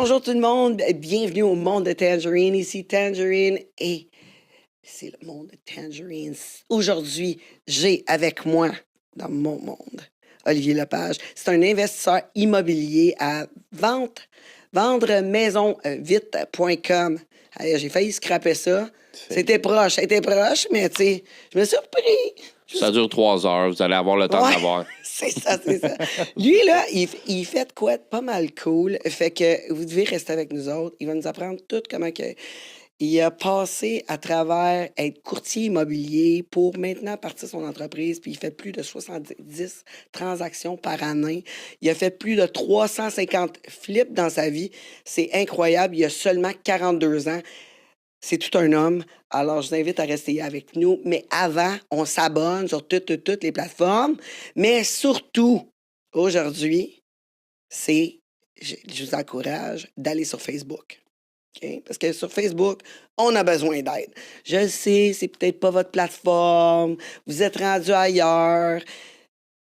Bonjour tout le monde, bienvenue au monde de Tangerine. Ici Tangerine et c'est le monde de Tangerine. Aujourd'hui, j'ai avec moi, dans mon monde, Olivier Lepage. C'est un investisseur immobilier à vendre maison vite.com. J'ai failli scraper ça. C'était proche, mais tu sais, je me suis surpris. Ça dure 3 heures, vous allez avoir le temps d'avoir. C'est ça. Lui, là, il fait de quoi de pas mal cool. Fait que vous devez rester avec nous autres. Il va nous apprendre tout comment que... Il a passé à travers être courtier immobilier pour maintenant partir son entreprise, puis il fait plus de 70 transactions par année. Il a fait plus de 350 flips dans sa vie. C'est incroyable. Il a seulement 42 ans. C'est tout un homme. Alors, je vous invite à rester avec nous. Mais avant, on s'abonne sur toutes les plateformes. Mais surtout, aujourd'hui, je vous encourage d'aller sur Facebook. Okay? Parce que sur Facebook, on a besoin d'aide. Je le sais, c'est peut-être pas votre plateforme. Vous êtes rendu ailleurs.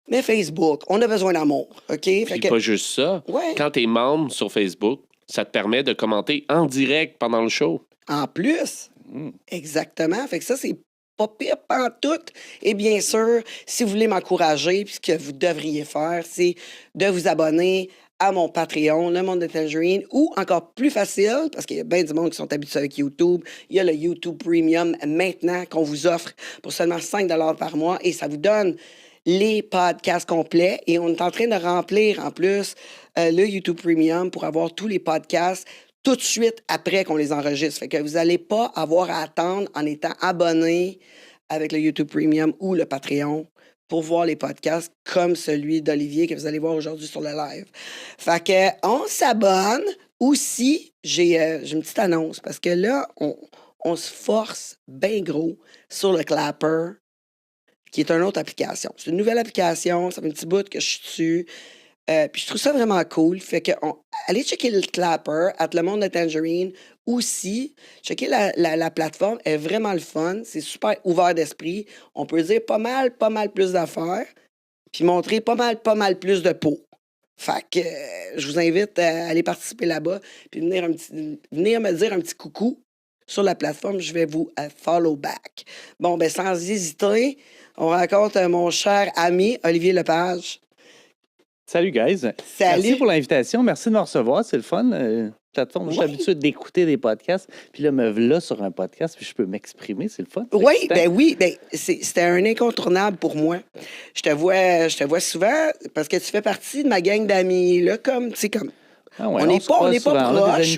Mais Facebook, on a besoin d'amour. OK? Puis pas juste ça. Ouais. Quand tu es membre sur Facebook, ça te permet de commenter en direct pendant le show. En plus, exactement. Fait que ça, c'est pas pire pantoute. Et bien sûr, si vous voulez m'encourager, puis ce que vous devriez faire, c'est de vous abonner à mon Patreon, Le Monde de Tangerine, ou encore plus facile, parce qu'il y a bien du monde qui sont habitués avec YouTube, il y a le YouTube Premium maintenant qu'on vous offre pour seulement 5 $ par mois, et ça vous donne les podcasts complets. Et on est en train de remplir en plus le YouTube Premium pour avoir tous les podcasts tout de suite après qu'on les enregistre. Fait que vous n'allez pas avoir à attendre en étant abonné avec le YouTube Premium ou le Patreon pour voir les podcasts comme celui d'Olivier que vous allez voir aujourd'hui sur le live. Fait que on s'abonne. Aussi, j'ai une petite annonce parce que là, on se force bien gros sur le Clapper, qui est une autre application. C'est une nouvelle application, ça fait un petit bout que je suis dessus. Puis je trouve ça vraiment cool. Fait que allez checker le Clapper, Le Monde de Tangerine. Aussi, checker la plateforme, elle est vraiment le fun. C'est super ouvert d'esprit. On peut dire pas mal plus d'affaires. Puis montrer pas mal plus de pots. Fait que je vous invite à aller participer là-bas. Puis venir me dire un petit coucou sur la plateforme. Je vais vous follow back. Bon, ben sans hésiter, on rencontre mon cher ami Olivier Lepage. Salut, guys. Salut. Merci pour l'invitation. Merci de me recevoir. C'est le fun. Plateforme, je suis habitué d'écouter des podcasts. Puis là, me voilà sur un podcast, puis je peux m'exprimer. C'est le fun. Oui, c'était un incontournable pour moi. Je te vois souvent parce que tu fais partie de ma gang d'amis. Là, comme, tu sais, comme. Ah ouais, on n'est pas proches,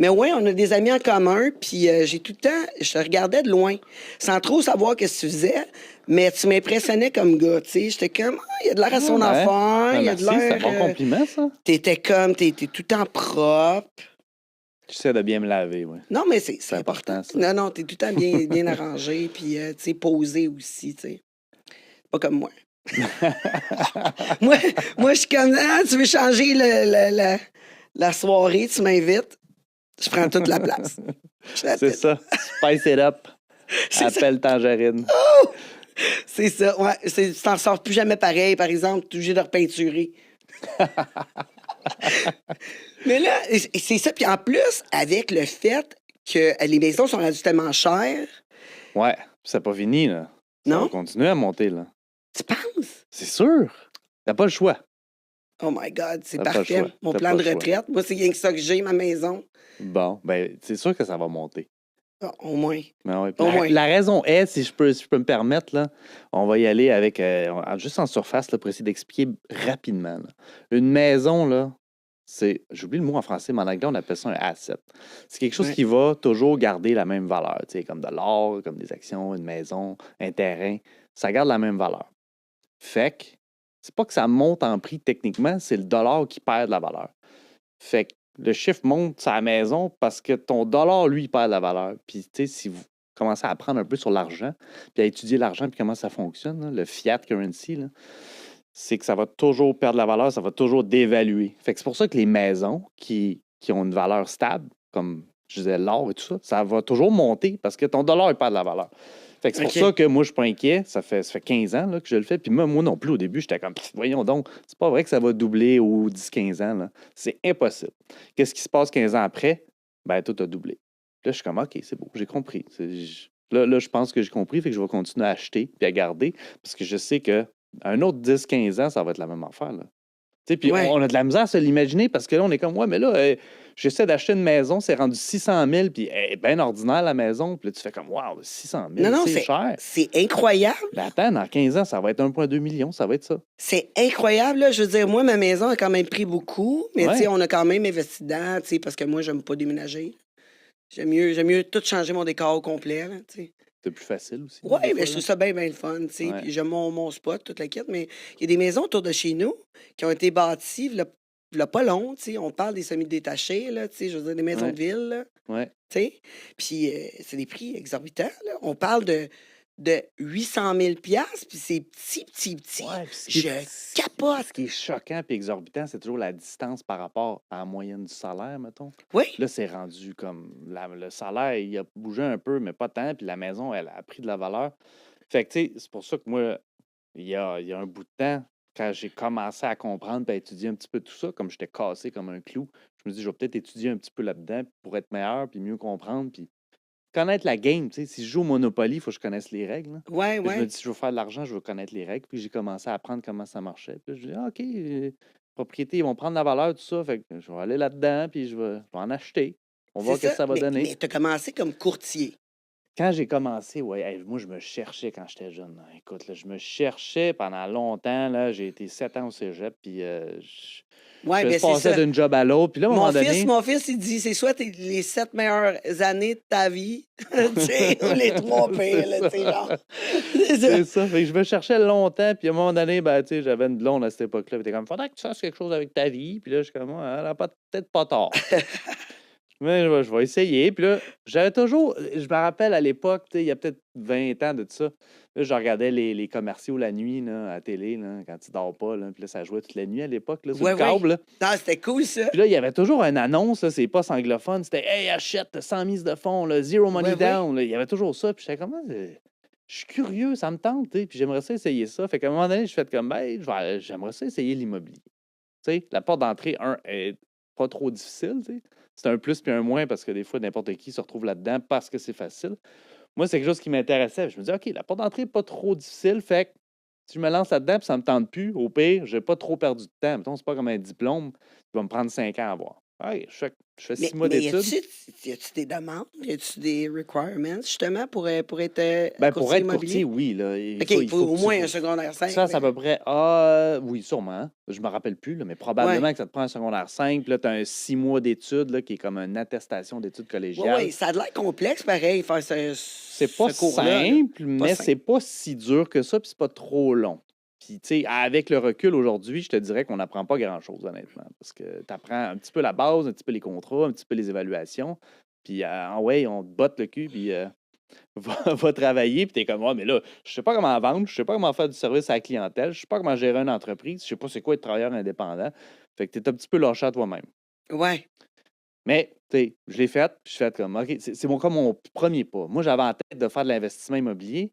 mais oui, on a des amis en commun, puis j'ai tout le temps, je te regardais de loin, sans trop savoir ce que tu faisais, mais tu m'impressionnais comme gars, tu sais. J'étais comme, il a de l'air à son enfant, il a de l'air... C'est un bon compliment, ça. T'es tout le temps propre. J'essaie de bien me laver, oui. Non, mais c'est important. Ça. Non, t'es tout le temps bien arrangé, puis, tu sais, posé aussi, tu sais. Pas comme moi. moi, je suis comme, tu veux changer la soirée, tu m'invites. Je prends toute la place. C'est ça. Spice it up. Appelle Tangerine. Oh! C'est ça. Ouais. Tu t'en sors plus jamais pareil, par exemple. Tu es obligé de repeinturer. Mais là, c'est ça. Puis en plus, avec le fait que les maisons sont rendues tellement chères. Ouais. C'est pas fini, là. Ça va continuer à monter, là. Tu penses? C'est sûr. T'as pas le choix. Oh my God, c'est parfait. Mon plan de retraite. Moi, c'est rien que ça que j'ai, ma maison. Bon, ben c'est sûr que ça va monter. Ah, au moins. Ben ouais. La raison est, si je peux me permettre, là, on va y aller avec juste en surface là, pour essayer d'expliquer rapidement. Là. Une maison, là, j'oublie le mot en français, mais en anglais, on appelle ça un asset. C'est quelque chose qui va toujours garder la même valeur. Comme de l'or, comme des actions, une maison, un terrain. Ça garde la même valeur. Fait que c'est pas que ça monte en prix techniquement, c'est le dollar qui perd de la valeur. Fait que le chiffre monte sur la maison parce que ton dollar, lui, perd de la valeur. Puis, tu sais, si vous commencez à apprendre un peu sur l'argent, puis à étudier l'argent, puis comment ça fonctionne, là, le fiat currency, là, c'est que ça va toujours perdre de la valeur, ça va toujours dévaluer. Fait que c'est pour ça que les maisons qui ont une valeur stable, comme je disais l'or et tout ça, ça va toujours monter parce que ton dollar, il perd de la valeur. Fait que c'est pour OK. ça que moi, je suis pas inquiet. Ça fait 15 ans là, que je le fais. Puis moi non plus, au début, j'étais comme, voyons donc, c'est pas vrai que ça va doubler aux 10-15 ans. Là. C'est impossible. Qu'est-ce qui se passe 15 ans après? Ben, tout a doublé. Puis là, je suis comme, OK, c'est beau, j'ai compris. Là, je pense que j'ai compris, fait que je vais continuer à acheter puis à garder parce que je sais que un autre 10-15 ans, ça va être la même affaire. Là. Tu sais, puis Ouais. on a de la misère à se l'imaginer parce que là, on est comme, ouais, mais là, j'essaie d'acheter une maison, c'est rendu 600 000, puis elle est bien ordinaire, la maison. Puis là, tu fais comme, wow, 600 000, Non, c'est cher. c'est incroyable. Ben attends, dans 15 ans, ça va être 1,2 million, ça va être ça. C'est incroyable, là. Je veux dire, moi, ma maison a quand même pris beaucoup, mais tu sais, Ouais. on a quand même investi dedans, tu sais, parce que moi, j'aime pas déménager. J'aime mieux tout changer mon décor au complet, là, tu sais. C'est plus facile aussi. Oui, des mais fois, je là. trouve ça bien le fun, tu sais. Ouais. Puis j'aime mon spot, toute la quête, mais il y a des maisons autour de chez nous qui ont été bâties, là, pas long, tu sais. On parle des semi-détachés, là, tu sais, je veux dire, des maisons Ouais. de ville, là, Ouais. tu sais. Puis c'est des prix exorbitants, là. On parle de 800 000 $, puis c'est petit. Ouais, puis Je capote. Ce qui est choquant et exorbitant, c'est toujours la distance par rapport à la moyenne du salaire, mettons. Oui, Là, c'est rendu comme le salaire, il a bougé un peu, mais pas tant, puis la maison, elle a pris de la valeur. Fait que, tu sais, c'est pour ça que moi, il y a un bout de temps, quand j'ai commencé à comprendre et à étudier un petit peu tout ça, comme j'étais cassé comme un clou, je me dis, je vais peut-être étudier un petit peu là-dedans pour être meilleur, puis mieux comprendre, puis connaître la game. Tu sais, si je joue au Monopoly, il faut que je connaisse les règles. Là. ouais, Puis je me ouais. dis, si je veux faire de l'argent, je veux connaître les règles. Puis j'ai commencé à apprendre comment ça marchait. Puis là, je dis, ah, OK, propriété, ils vont prendre la valeur, tout ça. Fait que je vais aller là-dedans, puis je vais en acheter. On va voir C'est ce que ça va mais donner. tu as commencé comme courtier. Quand j'ai commencé, ouais, hey, moi, je me cherchais quand j'étais jeune. Là. Écoute, là, je me cherchais pendant longtemps. Là, j'ai été 7 ans au cégep, puis Ouais, je bien, c'est passais ça. d'une job à l'autre. Puis là, à un moment donné, Mon fils, il dit, c'est soit les 7 meilleures années de ta vie, tu sais, ou les 3 pires, là, tu sais, genre. C'est ça. c'est ça. Fait que je me cherchais longtemps, puis à un moment donné, ben, tu sais, j'avais une blonde à cette époque-là. Puis t'es comme, faudrait que tu fasses quelque chose avec ta vie. Puis là, je suis comme, ouais, elle a peut-être pas tort. Mais je vais essayer. Puis là, j'avais toujours. Je me rappelle à l'époque, tu sais, il y a peut-être 20 ans de ça. Là, je regardais les commerciaux la nuit là, à la télé, là, quand tu dors pas. Là, puis là, ça jouait toute la nuit à l'époque, là, sur Ouais, le câble. Là. Non, c'était cool, ça. Puis là, il y avait toujours une annonce, là, c'est pas anglophone. C'était Hey, achète 100 mises de fonds, là, zero money Ouais, down. Là. Il y avait toujours ça. Puis j'étais comme, je suis curieux, ça me tente. Tu sais, puis j'aimerais ça essayer ça. Fait qu'à un moment donné, je fais comme, ben, j'aimerais ça essayer l'immobilier. Tu sais, la porte d'entrée, est pas trop difficile. Tu sais. C'est un plus puis un moins parce que des fois, n'importe qui se retrouve là-dedans parce que c'est facile. Moi, c'est quelque chose qui m'intéressait. Je me dis, OK, la porte d'entrée n'est pas trop difficile. Fait que si je me lance là-dedans et ça ne me tente plus, au pire, je n'ai pas trop perdu de temps. Mettons, c'est pas comme un diplôme qui va me prendre 5 ans à avoir. Ouais, je fais 6 mois Mais d'études. y a-tu des demandes? Y a-tu des requirements, justement, pour être Pour courtier être immobilier? courtier, oui. Là, OK, il faut au moins un secondaire 5. Ça, c'est à peu près. Oui, sûrement. Je me rappelle plus, là, mais probablement Ouais. que ça te prend un secondaire 5. Puis là, tu as un 6 mois d'études là, qui est comme une attestation d'études collégiales. Oui, ça a l'air complexe, pareil, faire C'est pas cours-là, là. simple, mais simple. c'est pas si dur que ça, puis c'est pas trop long. Puis, tu sais, avec le recul aujourd'hui, je te dirais qu'on n'apprend pas grand-chose, honnêtement. Parce que tu apprends un petit peu la base, un petit peu les contrats, un petit peu les évaluations. Puis, ouais, on te botte le cul, puis va travailler. Puis, t'es comme, ouais, mais là, je sais pas comment vendre, je sais pas comment faire du service à la clientèle, je sais pas comment gérer une entreprise, je sais pas c'est quoi être travailleur indépendant. Fait que t'es un petit peu lâché à toi-même. Ouais. Mais, tu sais, je l'ai fait, puis je fais comme, OK, c'est comme mon premier pas. Moi, j'avais en tête de faire de l'investissement immobilier,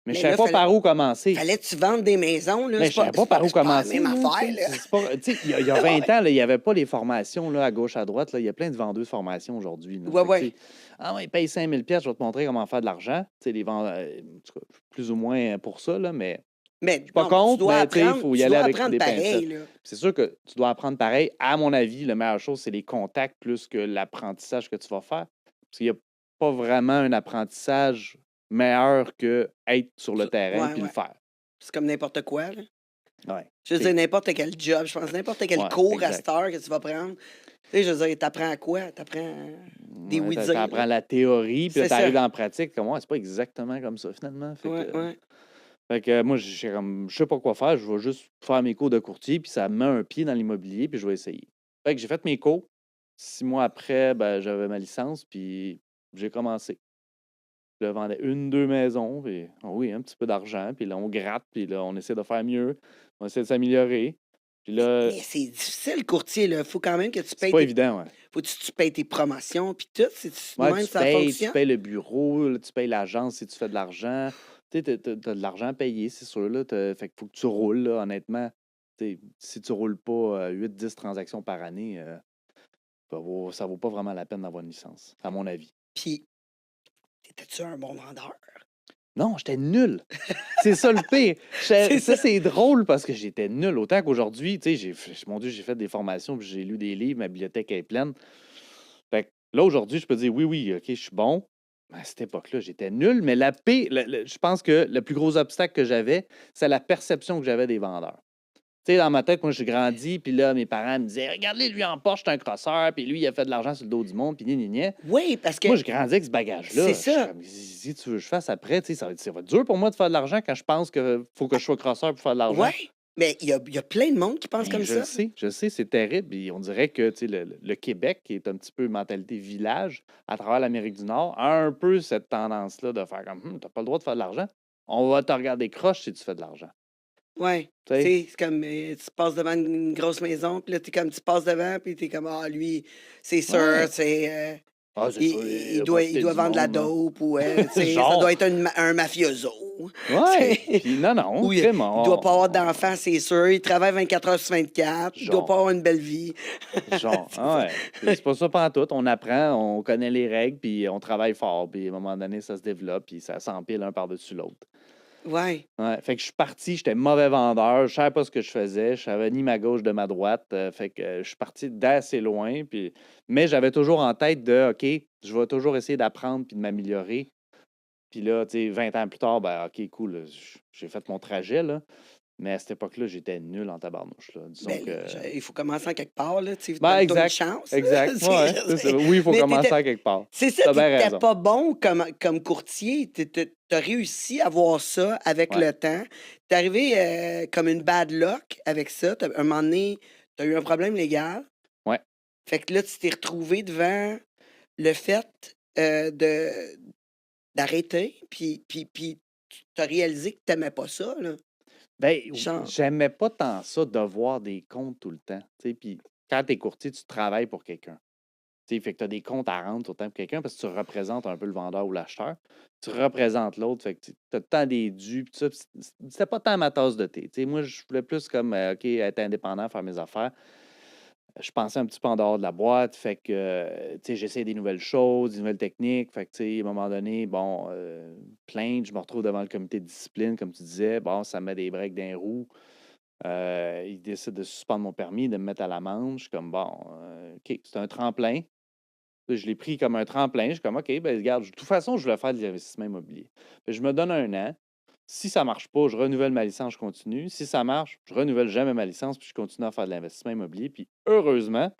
mais je Mais savais là, pas par où commencer. Fallait-tu vendre des maisons, là? Mais C'est je savais pas par où c'est pas la commencer. même là, affaire, là. c'est pas- tu sais, il y a 20 ans, là, il n'y avait pas les formations là, à gauche, à droite. Là. Il y a plein de vendeurs de formations aujourd'hui. là. Ouais, Fait que, ouais. tu sais, ah ouais, paye 5 000 $, je vais te montrer comment faire de l'argent. Tu sais, les vendeurs, en tout cas, plus ou moins pour ça, là, mais Mais je suis pas non, contre, mais tu sais, il faut y aller avec des pareil, pincettes. là. C'est sûr que tu dois apprendre pareil. À mon avis, la meilleure chose, c'est les contacts plus que l'apprentissage que tu vas faire. Parce qu'il n'y a pas vraiment un apprentissage meilleur que être sur le terrain Ouais, puis le ouais. faire. C'est comme n'importe quoi, là. Ouais. Je veux dire, n'importe quel job, je pense, n'importe quel Ouais, cours à exact. cette heure que tu vas prendre. Tu sais, je veux dire, t'apprends à quoi? T'apprends des Ouais, oui-dire. t'apprends la théorie, puis C'est là, t'arrives ça. dans la pratique, comme, ouais, c'est pas exactement comme ça, finalement. Ouais, ouais. Fait que moi, je sais pas quoi faire, je vais juste faire mes cours de courtier, puis ça me met un pied dans l'immobilier, puis je vais essayer. Fait que j'ai fait mes cours. 6 mois après, ben, j'avais ma licence, puis j'ai commencé. Je vendais 1, 2 maisons, puis oui, un petit peu d'argent, puis là, on gratte, puis là, on essaie de faire mieux, on essaie de s'améliorer. Puis là, Mais c'est difficile, courtier, là. Faut quand même que tu c'est payes pas tes... évident, ouais. Faut que tu payes tes promotions, puis tout. C'est de Ouais, même tu ça payes fonctionne. le bureau, là, tu payes l'agence si tu fais de l'argent. Tu sais, t'as de l'argent à payer, c'est sûr, là. Fait qu'il faut que tu roules, là, honnêtement. Tu sais, si tu roules pas 8-10 transactions par année, ça vaut pas vraiment la peine d'avoir une licence, à mon avis. Puis, étais-tu un bon vendeur? Non, j'étais nul. C'est ça le pire. C'est ça. C'est drôle parce que j'étais nul. Autant qu'aujourd'hui, tu sais, mon Dieu, j'ai fait des formations, puis j'ai lu des livres, ma bibliothèque est pleine. Fait que là, aujourd'hui, je peux dire oui, OK, je suis bon. Mais à cette époque-là, j'étais nul, mais je pense que le plus gros obstacle que j'avais, c'est la perception que j'avais des vendeurs. Tu sais, dans ma tête, moi, j'ai grandi, puis là, mes parents me disaient regardez, lui en Porsche, c'est un crosseur, puis lui, il a fait de l'argent sur le dos du monde, puis gna. Oui, parce que Moi, je grandis avec ce c'est bagage-là. Je suis ça. comme, si tu veux que je fasse après, tu sais, ça va être dur pour moi de faire de l'argent quand je pense qu'il faut que je sois crosseur pour faire de l'argent. Oui, mais il y a plein de monde qui pense Ben, comme ça. je le sais, c'est terrible. Et on dirait que tu sais, le Québec, qui est un petit peu mentalité village à travers l'Amérique du Nord, a un peu cette tendance-là de faire comme t'as pas le droit de faire de l'argent. On va te regarder croche si tu fais de l'argent. Oui. Tu Tu sais? sais, c'est comme tu passes devant une grosse maison, puis là, tu passes devant, puis t'es comme ah, lui, c'est sûr, Ouais. c'est. Ah, c'est sûr, il a Il profité doit du vendre de la monde, là. dope ou tu sais, ça Genre. doit être un mafioso. Tu Ouais. sais. Puis non, Ou il doit pas avoir d'enfants, c'est sûr. Il travaille 24 heures sur 24. Il doit pas Genre. avoir une belle vie. Genre, C'est ah ça. ouais. Puis c'est pas ça pantoute. On apprend, on connaît les règles, puis on travaille fort. Puis à un moment donné, ça se développe, puis ça s'empile un par-dessus l'autre. Ouais. Ouais, fait que je suis parti, j'étais mauvais vendeur, je savais pas ce que je faisais, je savais ni ma gauche de ma droite, fait que je suis parti d'assez loin, mais j'avais toujours en tête de, OK, je vais toujours essayer d'apprendre puis de m'améliorer. Puis là, tu sais, 20 ans plus tard, ben OK, cool, là, j'ai fait mon trajet, là, mais à cette époque-là, j'étais nul en tabarnouche, là. Disons Ben, que... il faut commencer en quelque part, là. Tu sais, Ben, donne-toi une exact, chance. exact, Tu sais, ouais, je c'est ça. sais. Oui, il faut Mais commencer à quelque part. c'est ça, T'as bien t'étais raison. pas bon comme courtier. T'as réussi à voir ça avec Ouais. le temps. T'es arrivé comme une bad luck avec ça. Un moment donné, t'as eu un problème légal. Ouais. Fait que là, tu t'es retrouvé devant le fait de d'arrêter, puis tu as réalisé que t'aimais pas ça, là. Ben, Genre, j'aimais pas tant ça de voir des comptes tout le temps. Tu sais, puis quand t'es courtier, tu travailles pour quelqu'un. Tu sais, fait que tu as des comptes à rendre tout le temps pour quelqu'un parce que tu représentes un peu le vendeur ou l'acheteur. Tu représentes l'autre, fait que tu as tant des dus, puis tout ça. Puis c'était pas tant ma tasse de thé. Tu sais, moi, je voulais plus comme, OK, être indépendant, faire mes affaires. Je pensais un petit peu en dehors de la boîte, fait que, tu sais, j'essaie des nouvelles choses, des nouvelles techniques. Fait que, tu sais, à un moment donné, bon, plainte, je me retrouve devant le comité de discipline, comme tu disais. Bon, ça me met des breaks d'un roue. Ils décident de suspendre mon permis, de me mettre à l'amende. Je suis comme, bon, OK, c'est un tremplin. Je l'ai pris comme un tremplin. Je suis comme, OK, ben regarde, de toute façon, je voulais faire de l'investissement immobilier. Je me donne 1 an. Si ça ne marche pas, je renouvelle ma licence, je continue. Si ça marche, je renouvelle jamais ma licence, puis je continue à faire de l'investissement immobilier. Puis heureusement,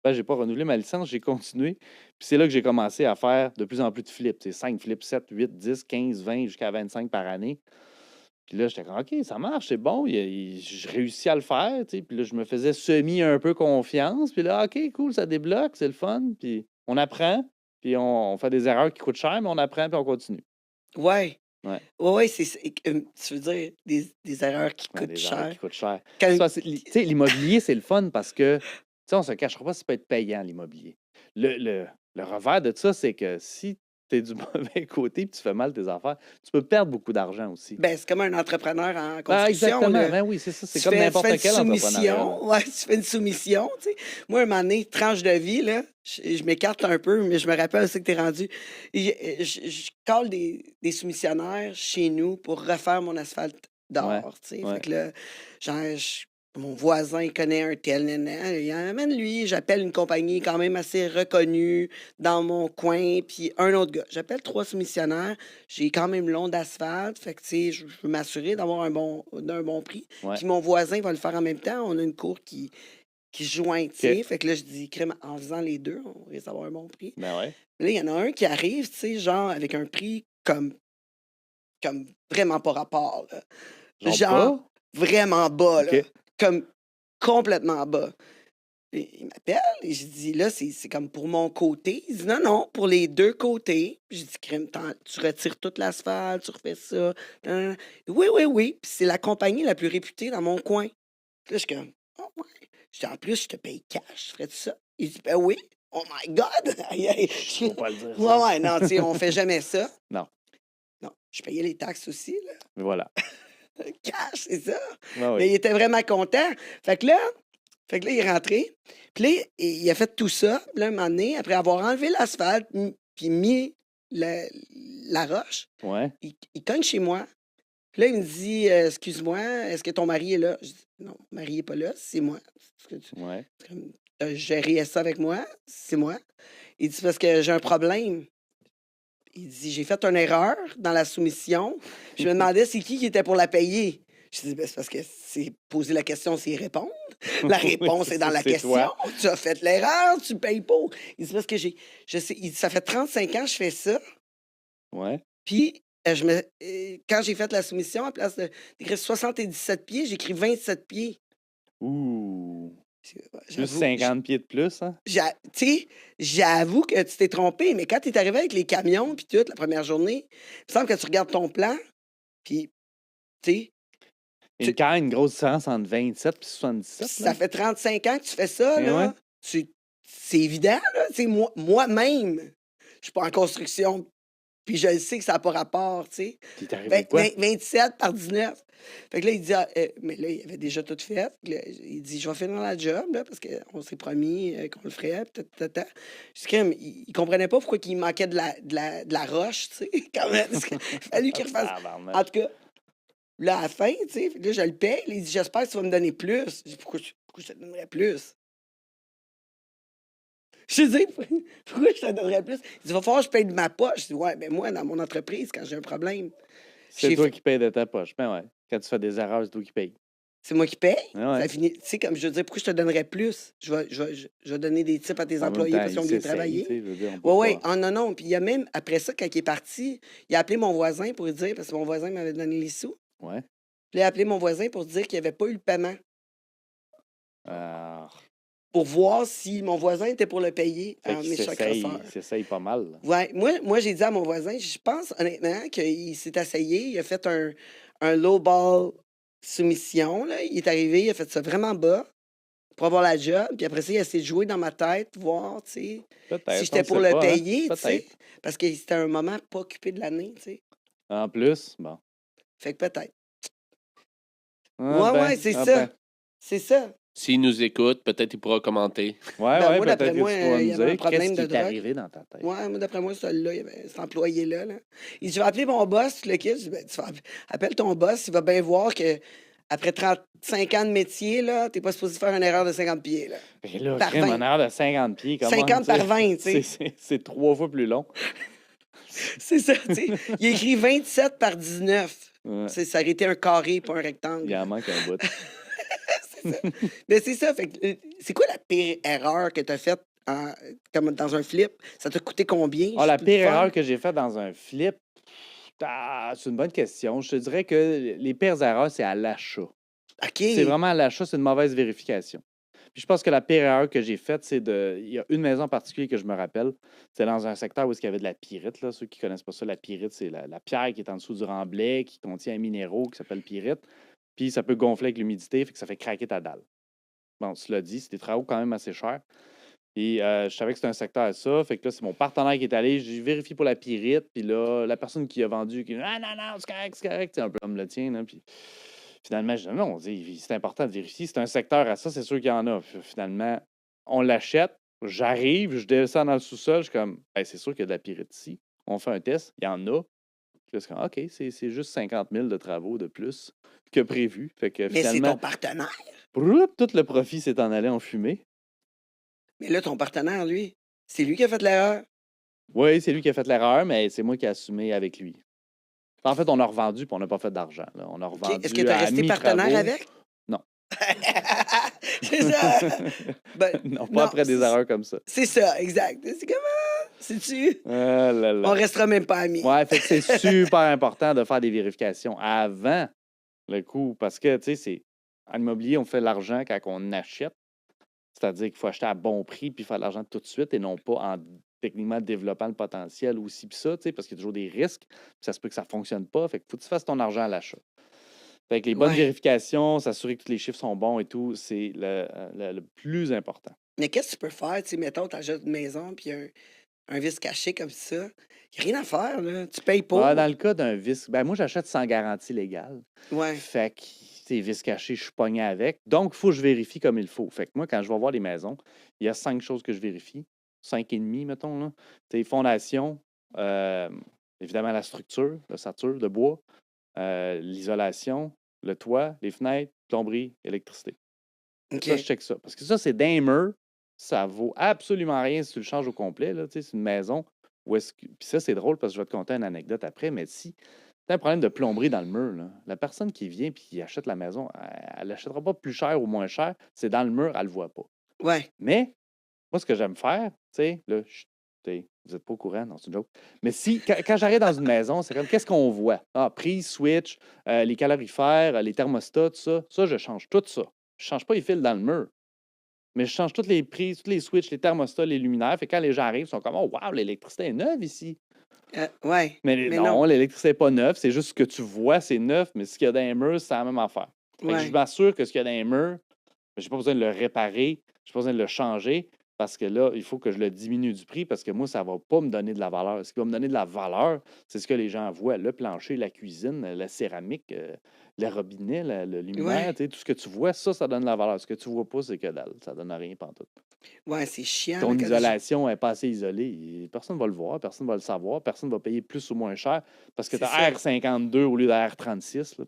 je n'ai pas renouvelé ma licence, j'ai continué. Puis c'est là que j'ai commencé à faire de plus en plus de flips. 5 flips, 7, 8, 10, 15, 20, jusqu'à 25 par année. Puis là, j'étais comme, OK, ça marche, c'est bon. Je réussis à le faire. Puis là, je me faisais semi un peu confiance. Puis là, OK, cool, ça débloque, c'est le fun. Puis on apprend. Puis on fait des erreurs qui coûtent cher, mais on apprend, puis on continue. ouais. Ouais, Ouais, tu veux dire des erreurs qui ouais, coûtent des erreurs cher. qui coûtent cher. Quand- Tu sais, l'immobilier, c'est le fun parce que, tu sais, on se cachera pas, ça peut être payant, l'immobilier. Le revers de ça, c'est que si tu es du mauvais côté et tu fais mal tes affaires, tu peux perdre beaucoup d'argent aussi. Ben, c'est comme un entrepreneur en Ben, construction, exactement. là. Ben oui, c'est ça. C'est Tu comme fais n'importe une quel entrepreneuriat, là. soumission. Ouais, tu fais une soumission, tu sais. Moi, un moment donné, tranche de vie, là, je m'écarte un peu, mais je me rappelle aussi que t'es rendu. Je colle des soumissionnaires chez nous pour refaire mon asphalte Ouais, dehors, tu sais. Fait ouais. que là, genre, mon voisin, il connaît un tel, il amène lui, j'appelle une compagnie quand même assez reconnue dans mon coin, puis un autre gars. J'appelle 3 soumissionnaires, j'ai quand même long d'asphalte, fait que, tu sais, je veux m'assurer d'avoir d'un bon prix. Ouais. Puis mon voisin va le faire en même temps. On a une cour qui se joint, tu sais. OK. Fait que là, je dis, crème, en faisant les deux, on risque d'avoir un bon prix. Ben ouais. Là, il y en a un qui arrive, tu sais, genre, avec un prix comme vraiment pas rapport, là. Genre Genre, bas? vraiment bas, là. OK. Comme complètement bas. Et il m'appelle et je dis, là, c'est comme pour mon côté. Il dit, non, non, pour les deux côtés. Puis je dis, crème, tu retires toute l'asphalte, tu refais ça. Nan, nan, nan. Oui, oui, oui. Puis c'est la compagnie la plus réputée dans mon coin. Puis là, je suis comme, Ah ouais. Je dis, en plus, je te paye cash, ferais-tu ça? Il dit, ben oui. Oh my God! Aïe, aïe. Faut pas le dire, Ouais, ça. ouais, non, tu sais, on fait jamais ça. Non. Non, je payais les taxes aussi, là. Mais voilà. Cash, c'est ça. Ouais, Mais oui. il était vraiment content. Fait que là, il est rentré. Puis là, il a fait tout ça. Puis là, un moment donné, après avoir enlevé l'asphalte, puis mis la roche, Ouais. il cogne chez moi. Puis là, il me dit, excuse-moi, est-ce que ton mari est là? Je dis, non, mon mari n'est pas là, c'est moi. Est-ce que tu Ouais. as géré ça avec moi? C'est moi. Il dit, c'est parce que j'ai un problème. Il dit, j'ai fait une erreur dans la soumission. Puis je me demandais c'est qui était pour la payer. Je dis, ben, c'est parce que c'est poser la question, c'est répondre. La Oui, réponse est dans la c'est question. toi. Tu as fait l'erreur, tu payes pas. Il dit, parce que je sais, il dit, ça fait 35 ans que je fais ça. Ouais. Puis, quand j'ai fait la soumission, à place d'écrire 77 pieds, j'ai écrit 27 pieds. Ouh. Plus J'avoue, 50 pieds de plus, hein? tu sais, j'avoue que tu t'es trompé, mais quand tu es arrivé avec les camions, puis tout, la première journée, il me semble que tu regardes ton plan, puis, tu sais, Il y a quand même une grosse différence entre 27 et 77. ça Là. fait 35 ans que tu fais ça, Eh là. ouais. C'est évident, là. Tu sais, moi-même, je suis pas en construction, puis je le sais que ça n'a pas rapport, tu sais. Puis t'es arrivé quoi? 27 par 19. Fait que là, il dit, mais là, il avait déjà tout fait. Là, il dit, je vais finir la job, là, parce qu'on s'est promis qu'on le ferait. Je dis, crème, il comprenait pas pourquoi il manquait de la roche, tu sais. Quand même, parce qu'il a fallu qu'il refasse. En tout cas, là, à la fin, tu sais, là, je le paye. Là, il dit, j'espère que tu vas me donner plus. Je dis, pourquoi je te donnerais plus? Je dis, pourquoi je te donnerais plus? Il dit, va falloir que je paye de ma poche. Je dis, ouais, mais moi, dans mon entreprise, quand j'ai un problème, C'est j'ai toi fait- qui payes de ta poche. Ben ouais. Quand tu fais des erreurs, c'est toi qui payes. c'est moi qui paye. Ah ouais. Ça finit. Tu sais, comme je veux dire, pourquoi je te donnerais plus? Je vais donner des tips à tes En même employés temps, parce qu'ils ont il bien s'essaye, tu travaillé. sais, je veux dire, on peut Oui, oui. pas... Ah, non, non. Puis il y a même, après ça, quand il est parti, il a appelé mon voisin pour lui dire, parce que mon voisin m'avait donné les sous. Ouais. Puis il a appelé mon voisin pour dire qu'il n'avait pas eu le paiement. Ah, Pour voir si mon voisin était pour le payer fait en qu'il échec s'essaye, receveur. il s'essaye pas mal. Là. Ouais, moi j'ai dit à mon voisin, je pense honnêtement qu'il s'est essayé, il a fait un low ball soumission, là. Il est arrivé, il a fait ça vraiment bas pour avoir la job, puis après ça, il a essayé de jouer dans ma tête, voir, tu sais, si Peut-être, on j'étais ne pour sait le pas, hein? payer, tu sais, Peut-être. parce que c'était un moment pas occupé de l'année, tu sais. En plus, bon. Fait que peut-être. Ah Ouais, ben, ouais, c'est ah ça. ben. C'est ça. S'il nous écoute, peut-être il pourra commenter. Ouais, Ben, ouais, moi, d'après peut-être que moi, tu pourras il y nous avait un dire problème qu'est-ce qui de est drogue. arrivé dans ta tête. Ouais, moi, d'après moi, celui-là, il y avait cet employé-là. Là. Il dit, je vais appeler mon boss, tout le kit. Je dis, ben, appelle ton boss, il va bien voir que après 35 ans de métier, là, t'es pas supposé faire une erreur de 50 pieds. Là. Et là, Par crème 20. en arrière de 50 pieds, comment 50 par 20, tu sais. C'est 3 fois plus long. C'est ça, tu sais. Il a écrit 27 par 19. Ouais. Ça aurait été un carré, pas un rectangle. Il en manque un bout. C'est ça. Mais c'est ça. Fait que, c'est quoi la pire erreur que tu as faite comme dans un flip? Ça t'a coûté combien? Ah, la Je peux pire te faire? erreur que j'ai faite dans un flip, c'est une bonne question. Je te dirais que les pires erreurs, c'est à l'achat. OK. C'est vraiment à l'achat, c'est une mauvaise vérification. Puis je pense que la pire erreur que j'ai faite, c'est de. Il y a une maison en particulier que je me rappelle. C'est dans un secteur où il y avait de la pyrite. Là. Ceux qui ne connaissent pas ça, la pyrite, c'est la pierre qui est en dessous du remblai, qui contient un minéraux qui s'appelle pyrite. Puis ça peut gonfler avec l'humidité, fait que ça fait craquer ta dalle. Bon, cela dit, c'est des travaux quand même assez chers. Et je savais que c'était un secteur à ça. Fait que là, c'est mon partenaire qui est allé. J'ai vérifié pour la pyrite. Puis là, la personne qui a vendu, qui dit ah non, non, c'est correct, c'est correct. C'est un peu comme le tien. Là, puis finalement, je dis non, c'est important de vérifier. C'est un secteur à ça, c'est sûr qu'il y en a. Finalement, on l'achète. J'arrive, je descends dans le sous-sol. Je suis comme, hey, c'est sûr qu'il y a de la pyrite ici. On fait un test. Il y en a. Puis là, c'est comme, OK, c'est juste 50 000 de travaux de plus que prévu. Fait que Mais c'est finalement, ton partenaire. tout le profit s'est en allé en fumée. Mais là, ton partenaire, lui, c'est lui qui a fait l'erreur. Oui, c'est lui qui a fait l'erreur, mais c'est moi qui ai assumé avec lui. En fait, on a revendu puis on n'a pas fait d'argent. Là. On a OK. revendu Est-ce que tu as à resté mi-travaux. partenaire avec? Non. C'est ça. Ben, non, pas non, après des erreurs comme ça. C'est ça, exact. C'est comment? C'est-tu? Ah là là. On restera même pas amis. Ouais, fait que c'est super important de faire des vérifications avant le coup. Parce que, tu sais, c'est en immobilier, on fait l'argent quand on achète. C'est-à-dire qu'il faut acheter à bon prix puis faire de l'argent tout de suite et non pas en techniquement développant le potentiel aussi puis ça, tu sais, parce qu'il y a toujours des risques. Puis ça se peut que ça ne fonctionne pas. Fait que faut que tu fasses ton argent à l'achat. Fait que les bonnes Ouais. vérifications, s'assurer que tous les chiffres sont bons et tout, c'est le plus important. Mais qu'est-ce que tu peux faire? Tu sais, mettons, t'achètes une maison, puis un vice caché comme ça. Il n'y a rien à faire, là. Tu payes Dans pour. le cas d'un vice, ben moi, j'achète sans garantie légale. Ouais. Fait que, ces vices cachés, je suis pogné avec. Donc, il faut que je vérifie comme il faut. Fait que moi, quand je vais voir les maisons, il y a 5 choses que je vérifie. 5 et demi, mettons, là. Tu sais, fondation, euh, évidemment, la structure, l'ossature de bois, l'isolation, le toit, les fenêtres, plomberie, électricité. Ça, je OK. check ça. Parce que ça, c'est d'un mur. Ça vaut absolument rien si tu le changes au complet. Là. Tu sais, c'est une maison où est-ce que. Puis ça, c'est drôle parce que je vais te conter une anecdote après, mais si tu as un problème de plomberie dans le mur, là, la personne qui vient et qui achète la maison, elle l'achètera pas plus cher ou moins cher. C'est dans le mur, elle le voit pas. Ouais. Mais moi, ce que j'aime faire, tu sais, là, vous n'êtes pas au courant, non, c'est une joke. Mais si, quand j'arrive dans une maison, c'est comme, qu'est-ce qu'on voit? Ah, prise, switch, les calorifères, les thermostats, tout ça. Ça, je change tout ça. Je change pas les fils dans le mur. Mais je change toutes les prises, tous les switches, les thermostats, les luminaires. Fait que quand les gens arrivent, ils sont comme, oh, wow, l'électricité est neuve ici. Ouais. Mais Mais non, non. l'électricité n'est pas neuve. C'est juste ce que tu vois, c'est neuf. Mais ce qu'il y a dans les murs, c'est la même affaire. Fait que je Ouais. m'assure que ce qu'il y a dans les murs, je n'ai pas besoin de le réparer. Je n'ai pas besoin de le changer. Parce que là, il faut que je le diminue du prix parce que moi, ça ne va pas me donner de la valeur. Ce qui va me donner de la valeur, c'est ce que les gens voient. Le plancher, la cuisine, la céramique, les robinets, le luminaire, Ouais. tu sais, tout ce que tu vois, ça donne de la valeur. Ce que tu ne vois pas, c'est que dalle. Ça ne donne rien pantoute. Ouais, c'est chiant, là, Ton quand isolation n'est pas assez isolée. Personne ne va le voir, personne ne va le savoir, personne ne va payer plus ou moins cher parce que tu C'est as ça. R52 au lieu de R36. Là.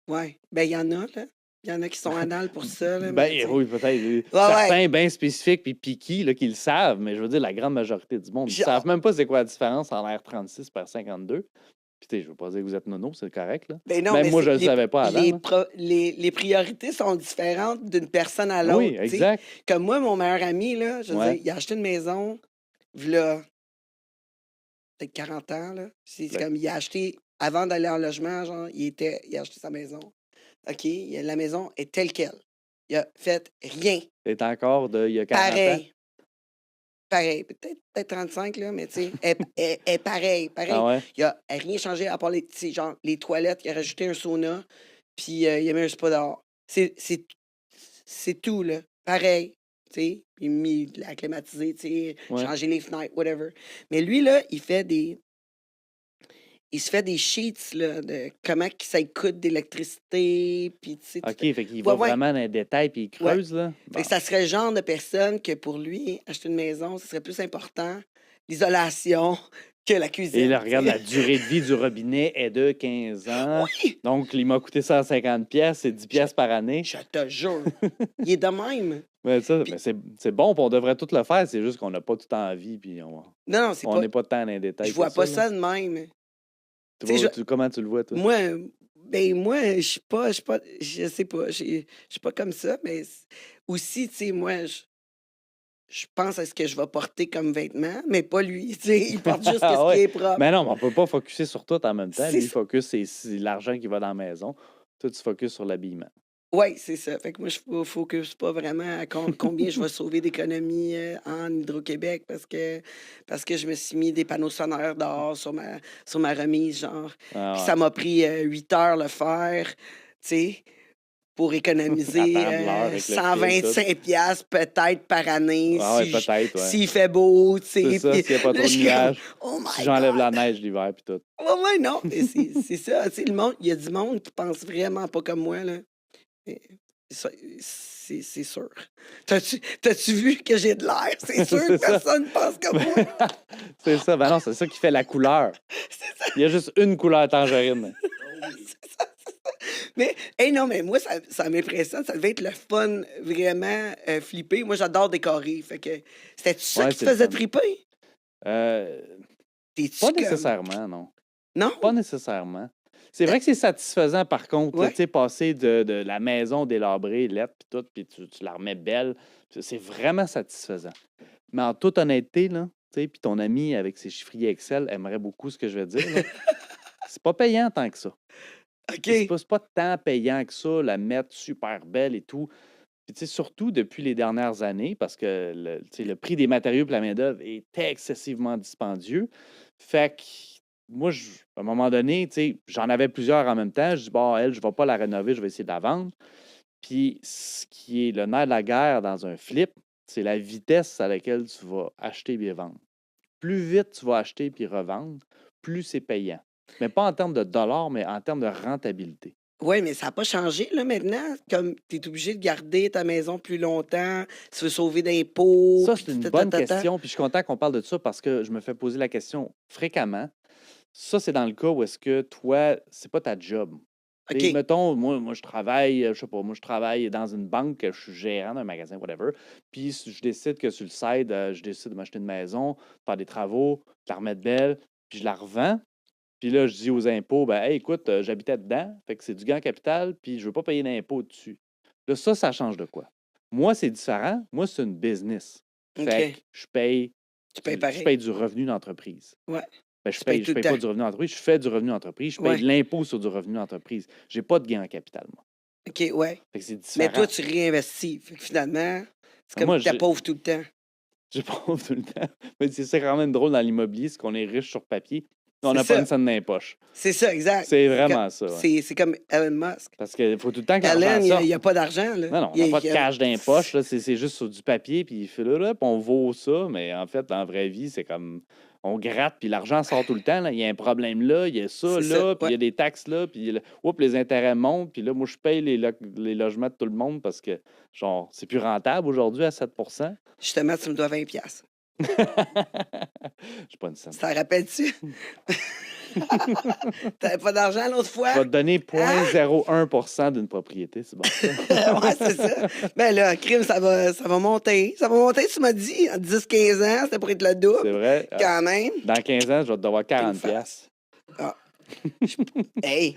Ouais. Ben, il y en a, là. Il y en a qui sont anales pour ça, là, mais tu Ben sais. oui, peut-être. Ouais, Certains ouais. bien spécifiques puis piqués là, qui le savent, mais je veux dire, la grande majorité du monde, ils ne savent Genre, même pas c'est quoi la différence entre R36 et R52. Puis tu sais, je veux pas dire que vous êtes nono, c'est correct. Là. ben non, Même mais moi, c'est je ne le savais pas avant. Là. les priorités sont différentes d'une personne à Oui, l'autre, tu sais. exact. Comme moi, mon meilleur ami, là, je veux Ouais. dire, il a acheté une maison, v'là peut-être 40 ans, là. C'est Le- comme, il a acheté, avant d'aller en logement, genre, il a acheté sa maison. OK, la maison est telle qu'elle. Il a fait rien. C'est encore il y a 40 ans. Pareil. Pareil. Peut-être 35, là, mais tu sais, elle est pareil. Ah Pareil. ouais? Il a rien changé à part les, tu sais, genre, les toilettes. Il a rajouté un sauna, puis il a mis un spa dehors. C'est tout, là. Pareil. Tu sais, il a mis de la climatisée, tu sais, Ouais. changer les fenêtres, whatever. Mais lui, là, il se fait des sheets là, de comment que ça coûte d'électricité, puis tu sais, OK, fait qu'il ouais, va ouais, vraiment dans les détails puis il ouais. creuse. Là. Fait Bon. que ça serait le genre de personne que pour lui, acheter une maison, ce serait plus important l'isolation que la Et cuisine. là, tu regarde, sais. la durée de vie du robinet est de 15 ans. Oui! Donc, il m'a coûté 150 pièces, c'est 10 pièces par année. Je te jure. Il est de même. Mais ça, Puis, c'est bon, puis on devrait tout le faire. C'est juste qu'on n'a pas tout envie, puis non, non, c'est on pas. n'est pas tant dans les détails. Je vois que pas là. ça de même. Tu Tu sais, vois, comment tu le vois, toi? moi, moi, je suis pas, je sais pas, je suis pas comme ça, mais aussi, tu sais, moi, je pense à ce que je vais porter comme vêtements, mais pas lui. Tu sais, il porte juste Ah ce qui ouais. est propre. Mais non, mais on peut pas focuser sur tout en même temps. C'est Lui, ça. focus, c'est l'argent qui va dans la maison. Toi, tu focuses sur l'habillement. Oui, c'est ça. Fait que moi, je ne focus pas vraiment à combien je vais sauver d'économies en Hydro-Québec parce que je me suis mis des panneaux sonores dehors sur ma remise, genre. Ah Puis ouais. ça m'a pris 8 heures le faire, tu sais, pour économiser Attendre l'heure avec le fil, tout. 125 piastres peut-être par année Ah ouais, peut-être, ouais. s'il fait beau, tu C'est sais. ça, Puis s'il n'y a pas là, trop je de suis comme, nuages. oh Si my j'enlève la God! neige l'hiver, puis tout. Ouais, non, mais c'est ça. Tu sais, il y a du monde qui pense vraiment pas comme moi, là. Mais c'est sûr. T'as-tu vu que j'ai de l'air? C'est sûr que C'est ça. personne pense comme moi. C'est ça. Ben non, c'est ça qui fait la couleur. C'est ça. Il y a juste une couleur tangerine. C'est ça. Mais, hey, non, mais moi, ça m'impressionne. Ça devait être le fun, vraiment flipper. Moi, j'adore décorer. Fait que, c'était-tu ça Ouais, qui te c'est le faisait fun. triper? T'es-tu Pas comme. nécessairement, non. Non? Pas nécessairement. C'est vrai que c'est satisfaisant, par contre, là, Ouais. tu sais, passer de la maison délabrée, lettre, puis tout, puis tu la remets belle. C'est vraiment satisfaisant. Mais en toute honnêteté, là, tu sais, puis ton ami avec ses chiffriers Excel aimerait beaucoup ce que je vais dire. Là. C'est pas payant tant que ça. OK. C'est pas tant payant que ça, la mettre super belle et tout. Puis, tu sais, surtout depuis les dernières années, parce que le prix des matériaux et la main-d'œuvre est excessivement dispendieux. Fait que moi, à un moment donné, tu sais, j'en avais plusieurs en même temps. Je dis, bon, elle, je ne vais pas la rénover, je vais essayer de la vendre. Puis, ce qui est le nerf de la guerre dans un flip, c'est la vitesse à laquelle tu vas acheter et vendre. Plus vite tu vas acheter puis revendre, plus c'est payant. Mais pas en termes de dollars, mais en termes de rentabilité. Oui, mais ça n'a pas changé, là, maintenant. Comme tu es obligé de garder ta maison plus longtemps, tu veux sauver d'impôts, Ça, puis c'est une bonne question. Puis je suis content qu'on parle de ça parce que je me fais poser la question fréquemment. Ça, c'est dans le cas où est-ce que toi, c'est pas ta job. Tu sais, OK. mettons, moi, je travaille, je sais pas, moi, je travaille dans une banque, je suis gérant d'un magasin, whatever. Puis je décide que sur le side, je décide de m'acheter une maison, faire des travaux, de la remettre belle, puis je la revends. Puis là, je dis aux impôts, ben, hey, écoute, j'habitais dedans, fait que c'est du gain en capital, puis je veux pas payer d'impôts dessus. Là, ça change de quoi? Moi, c'est différent. Moi, c'est une business. Fait OK. que je paye, Tu payes je pareil. paye du revenu d'entreprise. Ouais. Ben, Tu payes tout je le paye pas temps. du revenu d'entreprise, je fais du revenu d'entreprise, je paye de Ouais. l'impôt sur du revenu d'entreprise. J'ai pas de gain en capital, moi. OK, ouais. Fait que c'est Mais toi, différent. tu réinvestis. Fait que finalement, c'est comme Moi, tu pauvre tout le temps. j'ai pas tout le temps. Mais c'est ça quand même drôle dans l'immobilier, c'est qu'on est riche sur papier, mais on C'est n'a pas ça. une scène dans les poches. C'est ça, exact. C'est C'est vraiment ça, ouais. c'est comme Elon Musk. Parce qu'il faut tout le temps que l'argent Elon, il sorte. n'y a pas d'argent, là. Non, on n'a pas de cash dans les poches, là, c'est juste sur du papier, puis il fait là, puis on vaut ça, mais en fait, dans la vraie vie, c'est comme on gratte, puis l'argent sort tout le temps. Là. Il y a un problème là, il y a ça C'est ça, là, puis il y ouais. a des taxes là, puis les intérêts montent, puis là, moi, je paye les logements de tout le monde parce que, genre, c'est plus rentable aujourd'hui à 7 Justement, tu me dois 20$. J'ai pas une scène. Ça rappelle-tu? T'avais pas d'argent l'autre Je fois? vais te donner Hein? 0,01 d'une propriété, c'est bon ça? Ouais, c'est ça. Ben là, crime, ça va monter. Ça va monter, tu m'as dit, en 10-15 ans, c'était pour être le C'est double, vrai. quand même. Dans 15 ans, je vais te devoir 40 face. piastres. Ah. Hey,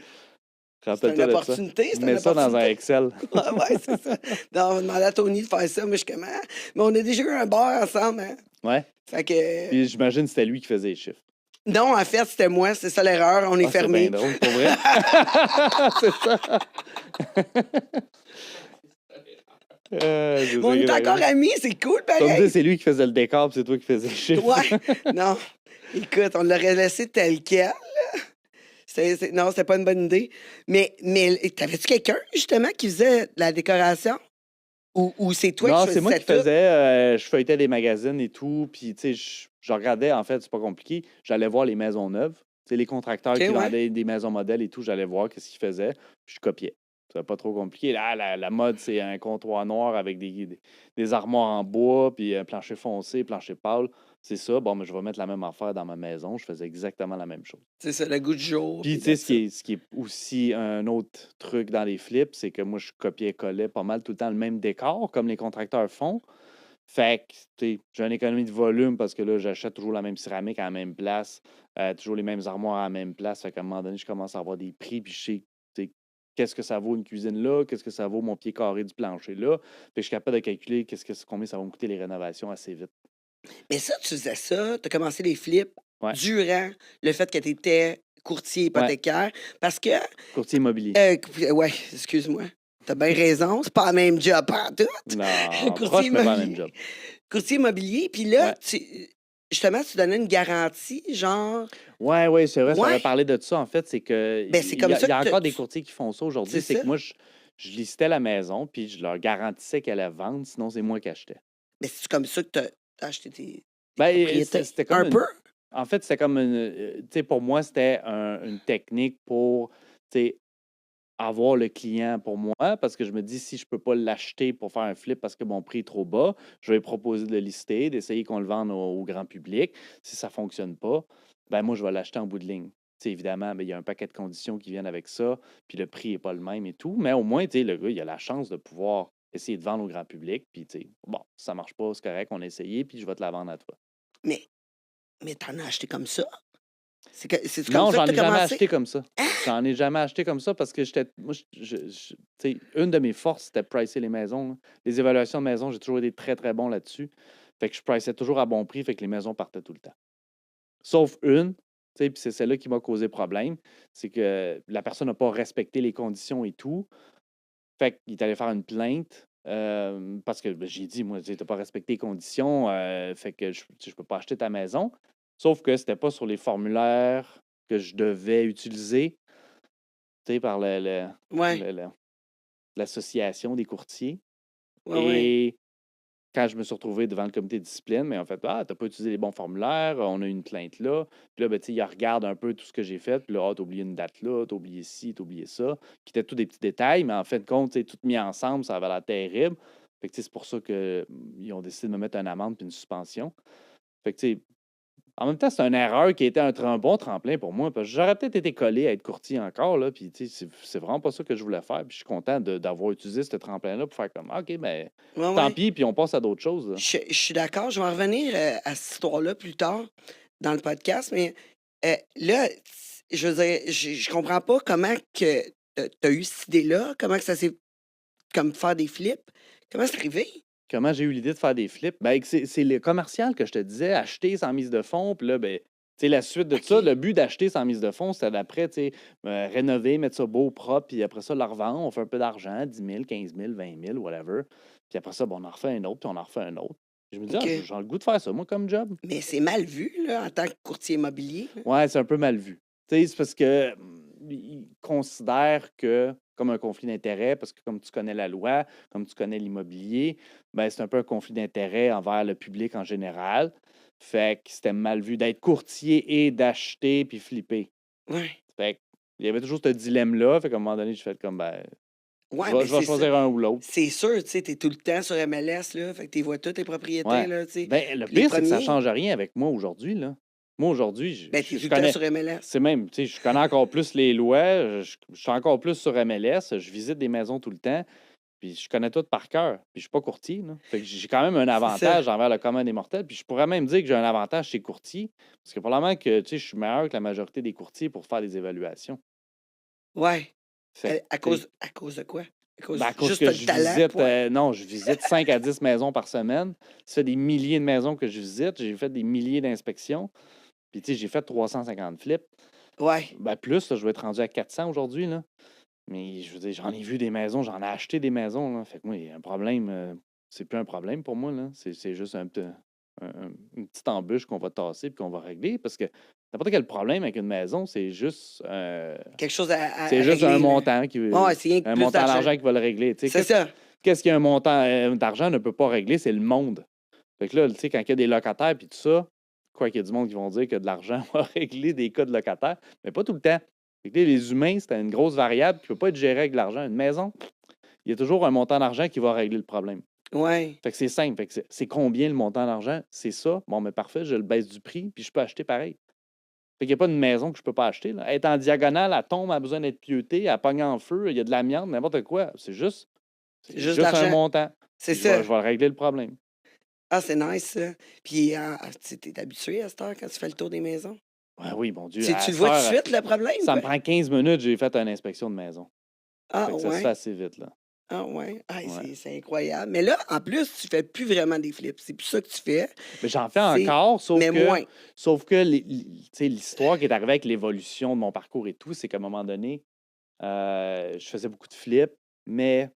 c'est une Rappelle-toi de ça. opportunité, c'est une Mets ça dans un opportunité. Excel. Ouais, c'est ça. Non, on va demander à Tony de faire ça, mais je suis comment? Mais on a déjà eu un bar ensemble, hein? Ouais. Fait que. Puis j'imagine que c'était lui qui faisait les chiffres. Non, en fait, c'était moi, c'est ça l'erreur, on est Ah, c'est fermé. bien drôle, pour vrai. C'est ça. Mais on est encore amis, c'est cool, Comme pareil. dit, c'est lui qui faisait le décor, puis c'est toi qui faisais les chiffres. Ouais, non. Écoute, on l'aurait laissé tel quel. Non, c'était pas une bonne idée. Mais t'avais-tu quelqu'un, justement, qui faisait la décoration? Ou c'est toi Non, qui c'est moi qui choisissais tout? faisais. Je feuilletais des magazines et tout. Puis, tu sais, je regardais, en fait, c'est pas compliqué. J'allais voir les maisons neuves. Tu sais, les contracteurs OK, qui ouais. vendaient des maisons modèles et tout, j'allais voir qu'est-ce qu'ils faisaient. Puis, je copiais. C'était pas trop compliqué. Là, la mode, c'est un comptoir noir avec des armoires en bois, puis un plancher foncé, plancher pâle. C'est ça. Bon, mais je vais mettre la même affaire dans ma maison. Je faisais exactement la même chose. C'est ça, le goût du jour. Puis, tu sais, ce qui est aussi un autre truc dans les flips, c'est que moi, je copiais-collais pas mal tout le temps le même décor, comme les contracteurs font. Fait que, tu sais, j'ai une économie de volume parce que là, j'achète toujours la même céramique à la même place, toujours les mêmes armoires à la même place. Fait qu'à un moment donné, je commence à avoir des prix, puis je sais, tu sais, qu'est-ce que ça vaut une cuisine là, qu'est-ce que ça vaut mon pied carré du plancher là. Fait que je suis capable de calculer combien ça va me coûter les rénovations assez vite. Mais ça, tu faisais ça, tu as commencé les flips Ouais. durant le fait que tu étais courtier hypothécaire. Parce que. Courtier immobilier. Ouais, excuse-moi. T'as bien raison, c'est pas le même job partout. Non, Courtier proche, mais pas le immobilier. même job. Courtier immobilier, puis là, Ouais. justement, tu donnais une garantie, genre. Ouais, c'est vrai, ça Ouais. avait parlé de ça, en fait, c'est que Ben, c'est il comme y a, ça il y a que encore des courtiers qui font ça aujourd'hui, C'est c'est que ça. moi, je licitais la maison, puis je leur garantissais qu'elle allait vendre, sinon c'est moi qui achetais. Mais c'est comme ça que t'as acheté tes Ben, propriétés? c'était comme Un une, peu? en fait, c'était comme une, tu sais, pour moi, c'était une technique pour, tu sais, avoir le client pour moi, parce que je me dis, si je peux pas l'acheter pour faire un flip parce que mon prix est trop bas, je vais proposer de le lister, d'essayer qu'on le vende au grand public. Si ça fonctionne pas, ben moi, je vais l'acheter en bout de ligne. Tu sais, évidemment, ben, il y a un paquet de conditions qui viennent avec ça, puis le prix n'est pas le même et tout, mais au moins, tu sais, le gars, il a la chance de pouvoir essayer de vendre au grand public, puis tu sais, bon, si ça marche pas, c'est correct, on a essayé, puis je vais te la vendre à toi. Mais t'en as acheté comme ça? C'est comme Non, ça j'en que ai t'as jamais commencé? acheté comme ça. Hein? J'en ai jamais acheté comme ça parce que j'étais. Moi, tu sais, une de mes forces, c'était de pricer les maisons, là. Les évaluations de maisons, j'ai toujours été très, très bon là-dessus. Fait que je priçais toujours à bon prix, fait que les maisons partaient tout le temps. Sauf une, tu sais, puis c'est celle-là qui m'a causé problème. C'est que la personne n'a pas respecté les conditions et tout. Fait qu'il est allé faire une plainte. Parce que ben, j'ai dit, moi, tu n'as pas respecté les conditions, fait que je peux pas acheter ta maison. Sauf que c'était pas sur les formulaires que je devais utiliser, tu sais, par Ouais, l'association des courtiers. ouais. Et quand je me suis retrouvé devant le comité de discipline, mais en fait, t'as pas utilisé les bons formulaires, on a eu une plainte là. Puis là, ben, tu sais, ils regardent un peu tout ce que j'ai fait. Puis là, t'as oublié une date là, t'as oublié ci, t'as oublié ça, qui étaient tous des petits détails, mais en fin de compte, tu sais, tout mis ensemble, ça avait l'air terrible. Fait que, tu sais, c'est pour ça qu'ils ont décidé de me mettre une amende puis une suspension. Fait que, tu sais, en même temps, c'est une erreur qui a été un bon tremplin pour moi, parce que j'aurais peut-être été collé à être courtier encore, là, puis tu sais, c'est vraiment pas ça que je voulais faire, puis je suis content d'avoir utilisé ce tremplin-là pour faire comme, OK, ben, Ouais, tant ouais. pis, puis on passe à d'autres choses, là. Je suis d'accord. Je vais en revenir à cette histoire-là plus tard dans le podcast, mais là, je veux dire, je comprends pas comment que tu as eu cette idée-là, comment que ça s'est comme faire des flips. Comment c'est arrivé? Comment j'ai eu l'idée de faire des flips? Ben, c'est le commercial que je te disais, acheter sans mise de fonds, puis là, ben, tu sais, la suite de ça, OK. le but d'acheter sans mise de fonds, c'était d'après, tu sais, rénover, mettre ça beau, propre, puis après ça, le revendre, on fait un peu d'argent, 10 000, 15 000, 20 000, whatever. Puis après ça, bon, on en refait un autre, puis on en refait un autre. Je me dis, OK. j'ai le goût de faire ça, moi, comme job. Mais c'est mal vu, là, en tant que courtier immobilier, là. Ouais, c'est un peu mal vu. Tu sais, c'est parce que ils considèrent que comme un conflit d'intérêt, parce que comme tu connais la loi, comme tu connais l'immobilier, ben c'est un peu un conflit d'intérêt envers le public en général. Fait que c'était mal vu d'être courtier et d'acheter puis flipper. Ouais. Fait que il y avait toujours ce dilemme-là. Fait qu'à un moment donné, je fais comme ben, Ouais, mais je vais c'est ça. choisir un ou l'autre. C'est sûr, tu sais, tu es tout le temps sur MLS, là. Fait que tu vois toutes tes propriétés, Ouais. là, tu sais. Ben, le Puis les pire, c'est que ça premiers, change rien avec moi aujourd'hui, là. Moi, aujourd'hui, ben, tu es tout je le temps connais. sur MLS. C'est même, tu sais, je connais encore plus les lois, je suis encore plus sur MLS, je visite des maisons tout le temps, puis je connais tout par cœur. Puis je suis pas courtier, là. Fait que j'ai quand même un C'est ça. avantage envers le commun des mortels. Puis je pourrais même dire que j'ai un avantage chez courtier, parce que probablement que, tu sais, je suis meilleur que la majorité des courtiers pour faire des évaluations. Ouais. Fait que, À tu sais, cause de quoi? À ben, cause à cause juste que t'as le je talent, visite, point. non, je visite 5 à 10 maisons par semaine. Ça fait des milliers de maisons que je visite. J'ai fait des milliers d'inspections. Puis, tu sais, j'ai fait 350 flips. Ouais. Ben, plus, là, je vais être rendu à 400 aujourd'hui, là. Mais je veux dire, j'en ai vu des maisons, j'en ai acheté des maisons, là. Fait que moi, il y a un problème, c'est plus un problème pour moi, là. C'est juste une petite embûche qu'on va tasser puis qu'on va régler. Parce que n'importe quel problème avec une maison, c'est juste, Quelque chose à c'est juste un régler, là. montant Ouais, c'est rien que un plus montant d'argent. d'argent qui va le régler. Tu sais, C'est ça. qu'est-ce qu'un montant d'argent ne peut pas régler? C'est le monde. Fait que là, tu sais, quand il y a des locataires puis tout ça, quoi qu'il y a du monde qui vont dire que de l'argent va régler des cas de locataires, mais pas tout le temps. Fait que les humains, c'est une grosse variable qui ne peut pas être gérée avec de l'argent. Une maison, il y a toujours un montant d'argent qui va régler le problème. Ouais. Fait que c'est simple. Fait que c'est combien le montant d'argent? C'est ça. Bon, mais parfait, je le baisse du prix, puis je peux acheter pareil. Fait qu'il n'y a pas de maison que je ne peux pas acheter, là. Elle est en diagonale, elle tombe, elle a besoin d'être pieuté, elle pogne en feu, il y a de l'amiante, n'importe quoi. C'est Juste juste un l'argent. montant. C'est Puis ça. je vais régler le problème. Ah, c'est nice, ça. Puis, tu es habitué à cette heure quand tu fais le tour des maisons? Ouais, oui, mon Dieu. Tu À le cette vois tout de heure, suite, le problème? ça me prend 15 minutes, j'ai fait une inspection de maison. Ah, Fait que ça se fait ouais. assez vite, là. Ah, ouais. Ah, Ouais. c'est incroyable. Mais là, en plus, tu fais plus vraiment des flips. C'est plus ça que tu fais. Mais j'en fais C'est... encore, Mais moins. sauf que tu sais, l'histoire qui est arrivée avec l'évolution de mon parcours et tout, c'est qu'à un moment donné, je faisais beaucoup de flips, mais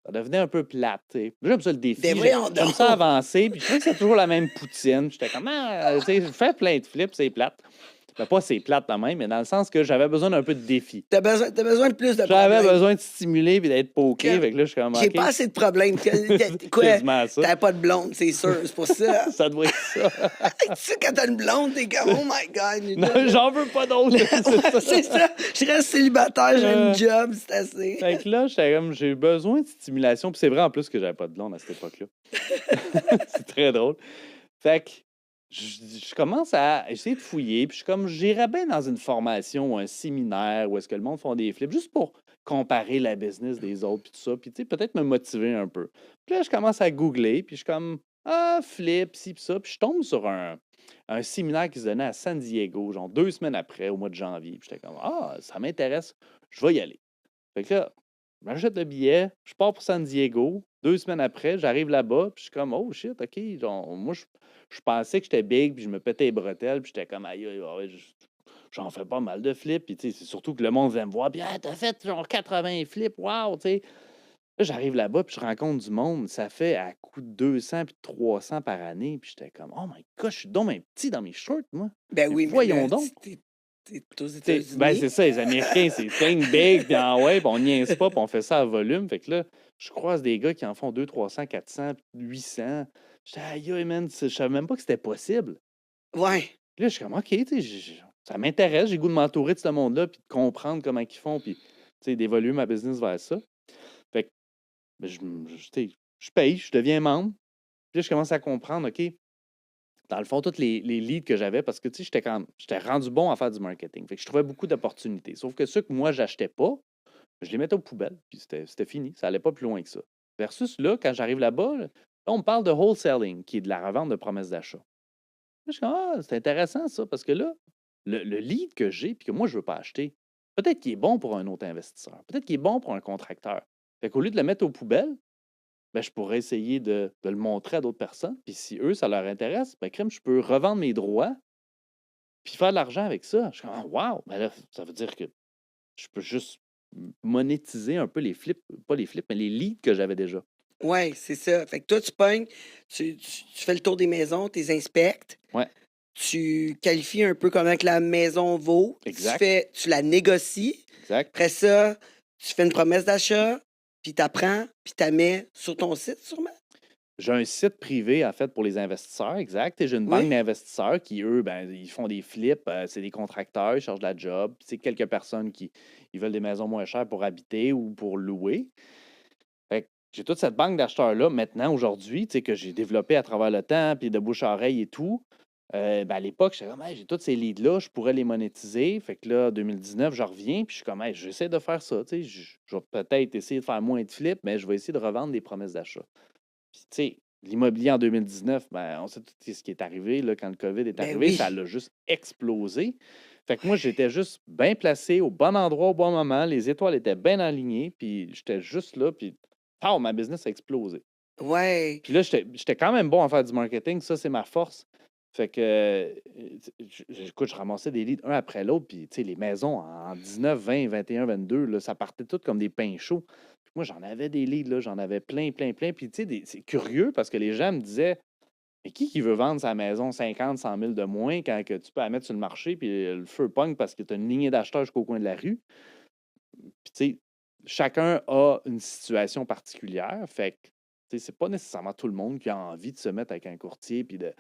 ça devenait un peu plate. Tu sais. J'aime ça le défi. Ben voyons J'aime donc! ça avancer. Puis je trouvais que c'est toujours la même poutine. J'étais comme, tu sais, je fais plein de flips, c'est plate. Ben, pas c'est plate quand même, mais dans le sens que j'avais besoin d'un peu de défi. T'as besoin de plus de J'avais problèmes. besoin de stimuler et d'être poké. Que- Fait que là, je suis comme, J'ai OK. pas assez de problèmes. C'est Quoi? quasiment ça. T'avais pas de blonde, c'est sûr. C'est pour ça. Ça doit être ça. Tu sais, quand t'as une blonde, t'es comme, oh my God. Non, j'en veux pas d'autres. C'est ça. C'est ça. Je reste célibataire, j'ai Euh, une job, c'est assez. Fait que là, j'étais comme, j'ai besoin de stimulation. Puis c'est vrai en plus que j'avais pas de blonde à cette époque-là. C'est très drôle. Fait que je commence à essayer de fouiller. Puis je suis comme, j'irais bien dans une formation ou un séminaire où est-ce que le monde font des flips, juste pour comparer la business des autres, puis tout ça. Puis tu sais, peut-être me motiver un peu. Puis là, je commence à googler, puis je suis comme, flip, ci, puis ça. Puis je tombe sur un séminaire qui se donnait à San Diego, genre 2 semaines après, au mois de janvier. Puis j'étais comme, ça m'intéresse, je vais y aller. Fait que là, j'achète le billet, je pars pour San Diego. 2 semaines après, j'arrive là-bas, puis je suis comme, oh shit, OK. Genre, moi, je pensais que j'étais big, puis je me pétais les bretelles, puis j'étais comme, aïe, aïe, ouais, j'en fais pas mal de flips. Puis, tu sais, c'est surtout que le monde vient me voir, puis, t'as fait genre 80 flips, wow, tu sais. Là, j'arrive là-bas, puis je rencontre du monde. Ça fait à coup de 200 puis 300 par année. Puis j'étais comme, oh my God, je suis donc un petit dans mes shorts, moi. Ben Mais oui, mais voyons là, donc. t'es aux Ben, États-Unis. c'est ça, les Américains, c'est think big, puis ouais, puis on niaise pas, puis on fait ça à volume. Fait que là, je croise des gars qui en font 200, 300, 400, 800. J'étais, aïe, man, je savais même pas que c'était possible. Ouais. Puis là, je suis comme, OK, tu sais, ça m'intéresse, j'ai le goût de m'entourer de ce monde-là, puis de comprendre comment ils font, puis, tu sais, d'évoluer ma business vers ça. Fait que, ben, tu sais, je paye, je deviens membre. Puis là, je commence à comprendre, OK, dans le fond, tous les leads que j'avais, parce que, tu sais, j'étais rendu bon à faire du marketing. Fait que je trouvais beaucoup d'opportunités. Sauf que ceux que moi, j'achetais pas, je les mettais aux poubelles, puis c'était fini. Ça allait pas plus loin que ça. Versus là, quand j'arrive là-bas, là, on me parle de wholesaling, qui est de la revente de promesses d'achat. Là, je suis comme, ah, c'est intéressant ça, parce que là, le lead que j'ai, puis que moi, je ne veux pas acheter, peut-être qu'il est bon pour un autre investisseur, peut-être qu'il est bon pour un contracteur. Fait qu'au lieu de le mettre aux poubelles, ben, je pourrais essayer de le montrer à d'autres personnes. Puis si eux, ça leur intéresse, ben, crème, je peux revendre mes droits puis faire de l'argent avec ça. Je suis comme, ah, wow! Ben là, ça veut dire que je peux juste monétiser un peu les flips, pas les flips, mais les leads que j'avais déjà. Ouais, c'est ça. Fait que toi, tu pognes, tu fais le tour des maisons, tu les inspectes, Ouais, tu qualifies un peu comment que la maison vaut, exact, tu la négocies. exact. Après ça, tu fais une promesse d'achat, puis tu apprends, puis tu la mets sur ton site, sûrement. J'ai un site privé, en fait, pour les investisseurs, exact. Et j'ai une banque Oui. d'investisseurs qui, eux, ben, ils font des flips. C'est des contracteurs, ils chargent de la job. Puis, c'est quelques personnes qui ils veulent des maisons moins chères pour habiter ou pour louer. Fait que j'ai toute cette banque d'acheteurs-là maintenant, aujourd'hui, tu sais, que j'ai développée à travers le temps, puis de bouche à oreille et tout. Ben, à l'époque, j'étais comme, hey, j'ai tous ces leads-là, je pourrais les monétiser. Fait que là, 2019, je reviens, puis je suis comme, hey, j'essaie de faire ça. Tu sais, je vais peut-être essayer de faire moins de flips, mais je vais essayer de revendre des promesses d'achat. Puis, tu sais, l'immobilier en 2019, ben, on sait tout ce qui est arrivé là, quand le COVID est Ben arrivé, ça oui. l'a juste explosé. Fait que moi, j'étais juste bien placé, au bon endroit, au bon moment. Les étoiles étaient bien alignées, puis j'étais juste là, puis pow, ma business a explosé. Ouais. Puis là, j'étais quand même bon à faire du marketing, ça, c'est ma force. Fait que, écoute, je ramassais des leads un après l'autre, puis, tu sais, les maisons en 19, 20, 21, 22, là, ça partait tout comme des pains chauds. Puis moi, j'en avais des leads, là, j'en avais plein, plein, plein. Puis, tu sais, c'est curieux parce que les gens me disaient, mais qui veut vendre sa maison 50, 100 000 de moins quand que tu peux la mettre sur le marché, puis le feu pogne parce que tu as une lignée d'acheteurs jusqu'au coin de la rue? Puis, tu sais, chacun a une situation particulière. Fait que, tu sais, c'est pas nécessairement tout le monde qui a envie de se mettre avec un courtier, puis de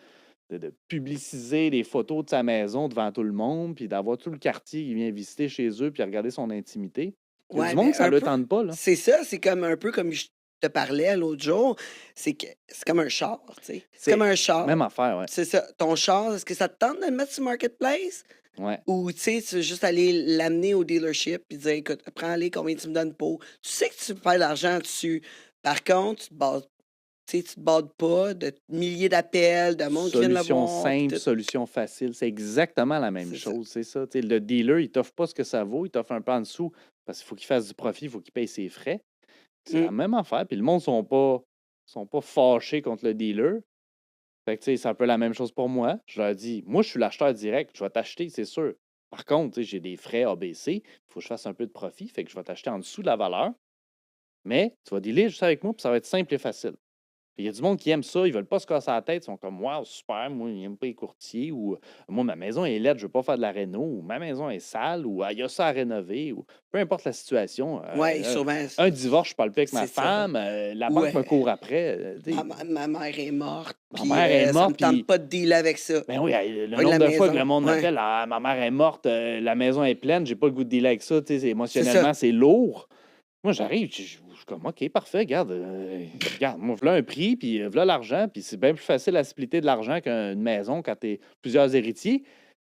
publiciser les photos de sa maison devant tout le monde, puis d'avoir tout le quartier qui vient visiter chez eux, puis regarder son intimité. Il y a du Ouais, monde ben que ça un ne le peu. tente pas, là. C'est ça, c'est comme un peu comme je te parlais l'autre jour. C'est que c'est comme un char, tu sais. C'est comme C'est un char. même affaire, ouais. C'est ça. Ton char, est-ce que ça te tente de le mettre sur Marketplace? Ouais. Ou tu sais, tu veux juste aller l'amener au dealership et dire écoute, prends-les, combien tu me donnes pour. Tu sais que tu peux faire de l'argent dessus. Par contre, tu te bades pas de milliers d'appels, de monde qui viennent le Solution voir. Puis simple, tout. solution facile, c'est exactement la même C'est ça. chose, c'est ça. Tu sais, le dealer, il t'offre pas ce que ça vaut, il t'offre un peu en dessous parce qu'il faut qu'il fasse du profit, il faut qu'il paye ses frais. C'est la Mm. même affaire. Puis le monde sont pas fâchés contre le dealer. Fait que, tu sais, c'est un peu la même chose pour moi. Je leur dis, moi, je suis l'acheteur direct, je vais t'acheter, c'est sûr. Par contre, tu sais, j'ai des frais ABC, il faut que je fasse un peu de profit, fait que je vais t'acheter en dessous de la valeur. Mais tu vas dealer juste avec moi, puis ça va être simple et facile. Puis il y a du monde qui aime ça, ils veulent pas se casser la tête, ils sont comme, waouh, super, moi, ils n'aiment pas les courtiers, ou moi, ma maison est laide, je veux pas faire de la réno, ou ma maison est sale, ou il y a ça à rénover, ou peu importe la situation. Ouais, sûrement. Un divorce, je parle plus avec ma C'est ça. femme, la banque me Ouais. court après. Tu sais, Ma mère est morte. ma Puis mère est ça me morte, tente puis pas de dealer avec ça. ben oui, le Oui, la nombre de fois que le maison. monde Ouais. m'appelle, ah, ma mère est morte, la maison est pleine, j'ai pas le goût de dealer avec ça, tu sais, C'est ça. émotionnellement, c'est lourd. Moi, j'arrive, je suis comme, OK, parfait, regarde, moi, voilà un prix, puis voilà l'argent, puis c'est bien plus facile à splitter de l'argent qu'une maison quand tu es plusieurs héritiers.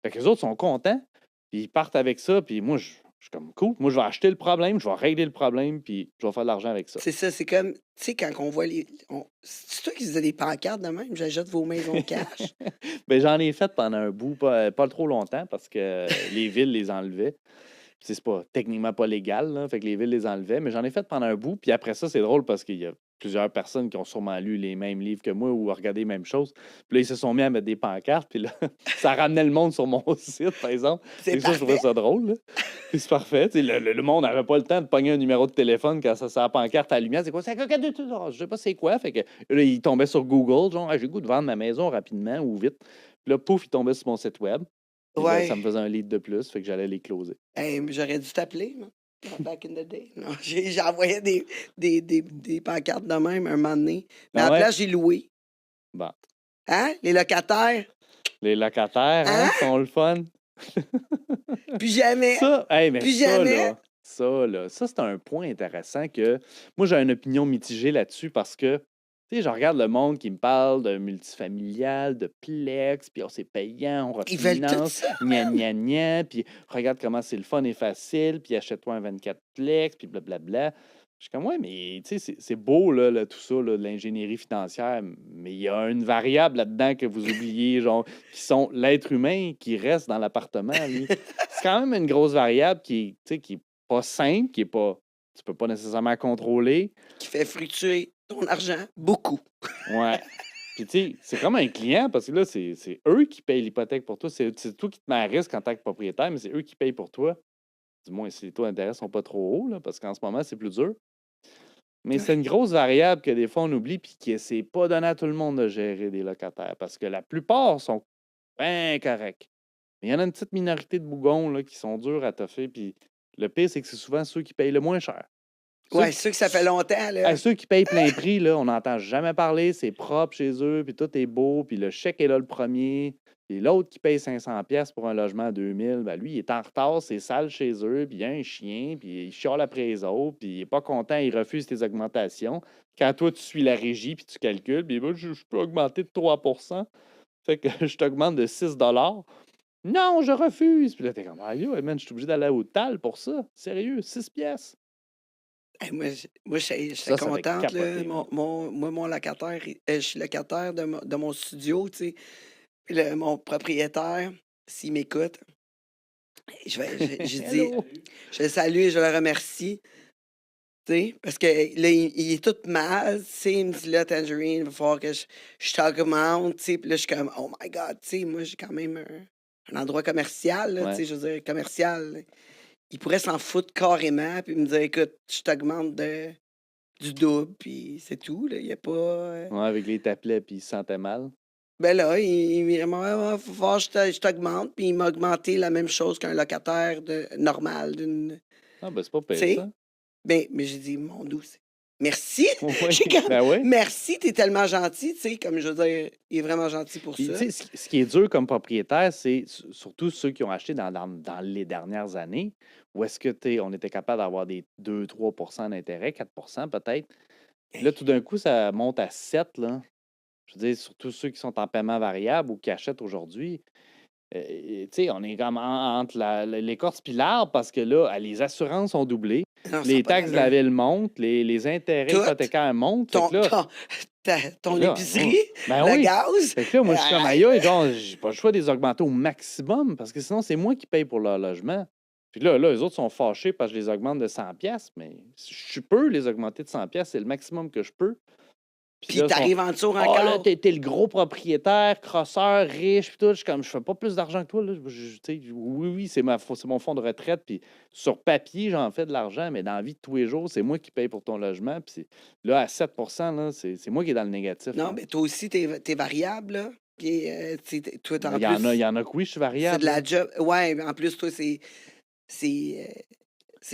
Fait que les autres sont contents, puis ils partent avec ça, puis moi, je suis comme, cool, moi, je vais acheter le problème, je vais régler le problème, puis je vais faire de l'argent avec ça. C'est ça, c'est comme, tu sais, quand on voit c'est toi qui faisais des pancartes de même, j'achète vos maisons cash. Ben, j'en ai fait pendant un bout, pas trop longtemps, parce que les villes les enlevaient. Puis c'est pas techniquement pas légal, là, fait que les villes les enlevaient, mais j'en ai fait pendant un bout. Puis après ça, c'est drôle parce qu'il y a plusieurs personnes qui ont sûrement lu les mêmes livres que moi ou regardé les mêmes choses. Puis là, ils se sont mis à mettre des pancartes, puis là, ça ramenait le monde sur mon site, par exemple. C'est Et ça, je trouvais parfait. ça drôle, là. Puis c'est parfait. Tu sais, le monde n'avait pas le temps de pogner un numéro de téléphone quand ça, la pancarte à la lumière. C'est quoi? C'est je sais pas c'est quoi. Fait que là, il tombait sur Google, genre, ah, j'ai le goût de vendre ma maison rapidement ou vite. Puis là, pouf, il tombait sur mon site web. Puis là, Ouais. ça me faisait un lead de plus, fait que j'allais les closer. Hey, mais j'aurais dû t'appeler, moi. Back in the day. Non, j'envoyais des pancartes de même un moment donné. Mais à Ah la ouais? place, j'ai loué. Bon. Hein? Les locataires. Les locataires, Hein? sont le fun. Plus jamais. Ça, hey, mais Plus ça, jamais. ça, c'est un point intéressant que moi, j'ai une opinion mitigée là-dessus parce que, tu sais, je regarde le monde qui me parle de multifamilial, de plex, puis c'est payant, on Ils veulent tout refinance, ça. gna gna gna, puis regarde comment c'est le fun et facile, puis achète-toi un 24 plex, puis blablabla. Je suis comme, ouais, mais tu sais, c'est beau, là, tout ça, là, de l'ingénierie financière, mais il y a une variable là-dedans que vous oubliez, genre, qui sont l'être humain qui reste dans l'appartement, lui. C'est quand même une grosse variable qui est pas simple, qui est pas. Tu peux pas nécessairement contrôler. Qui fait fluctuer ton argent beaucoup. Ouais. Puis, tu sais, c'est comme un client parce que là, c'est eux qui payent l'hypothèque pour toi. C'est toi qui te mets à risque en tant que propriétaire, mais c'est eux qui payent pour toi. Du moins, si les taux d'intérêt sont pas trop hauts, là, parce qu'en ce moment, c'est plus dur. Mais c'est une grosse variable que des fois, on oublie puis que c'est pas donné à tout le monde de gérer des locataires parce que la plupart sont bien corrects. Mais il y en a une petite minorité de bougons là, qui sont durs à toffer. Puis le pire, c'est que c'est souvent ceux qui payent le moins cher. Ouais, c'est sûr que ça fait longtemps, là. Ceux qui payent plein prix, là, on n'entend jamais parler, c'est propre chez eux, puis tout est beau, puis le chèque est là le premier. Puis l'autre qui paye 500$ pour un logement à 2000, ben lui, il est en retard, c'est sale chez eux, puis il y a un chien, puis il chiale après les autres, puis il n'est pas content, il refuse tes augmentations. Quand toi, tu suis la régie, puis tu calcules, puis ben, je peux augmenter de 3%, fait que je t'augmente de 6$. Non, je refuse. Puis là, t'es comme, aïe, man, je suis obligé d'aller au TAL pour ça. Sérieux, 6 pièces. Hey, moi j'étais Ça fait contente, là. capoter. Mon locataire, je suis locataire de mon studio, tu sais. Puis mon propriétaire, s'il m'écoute, je dis, Hello. je le salue et je le remercie. Tu sais, parce que là, il est tout mal. Tu sais, il me dit là, Tangerine, il va falloir que je t'augmente. Tu sais, puis là, je suis comme, oh my God, tu sais, moi, j'ai quand même un endroit commercial, là, tu Ouais. sais, je veux dire, commercial. Là. Il pourrait s'en foutre carrément, puis me dire, écoute, je t'augmente du double, puis c'est tout. Là, il n'y a pas. Ouais, avec les tapelets, puis il se sentait mal. Ben là, il m'a dit, faut falloir que je t'augmente, puis il m'a augmenté la même chose qu'un locataire normal. Ah, ben c'est pas Tu pire, sais? ça. Mais j'ai dit, mon doux, merci. Oui, J'ai comme, ben oui. merci, t'es tellement gentil, tu sais, comme je veux dire, il est vraiment gentil pour Puis, ça. tu sais, ce qui est dur comme propriétaire, c'est surtout ceux qui ont acheté dans les dernières années, où est-ce que on était capable d'avoir des 2-3% d'intérêt, 4% peut-être. Puis là, tout d'un coup, ça monte à 7, là. Je veux dire, surtout ceux qui sont en paiement variable ou qui achètent aujourd'hui. Tu sais, on est comme entre l'écorce puis l'arbre parce que là, les assurances ont doublé, Non, ça n'a les pas taxes de d'allure. la ville montent, les intérêts Tout. hypothécaires montent. Fait Ton, que là, ton là, épicerie, ben le oui. gaz. Fait que là, moi, je suis comme aïe, genre, j'ai pas le choix de les augmenter au maximum parce que sinon, c'est moi qui paye pour leur logement. Puis là, eux autres sont fâchés parce que je les augmente de 100$, mais je peux les augmenter de 100$, c'est le maximum que je peux. Puis là, t'arrives en dessous oh là, encore. t'es le gros propriétaire, crosseur, riche, puis tout. Je suis comme, je fais pas plus d'argent que toi. Là. Oui, c'est mon fonds de retraite. Puis sur papier, j'en fais de l'argent, mais dans la vie de tous les jours, c'est moi qui paye pour ton logement. Puis là, à 7%, là, c'est moi qui est dans le négatif. Non, là. mais toi aussi, t'es variable, là. Puis, tu sais, toi, en Il plus, y en a que oui, je suis c'est variable. de la là. job. Ouais, mais en plus, toi, c'est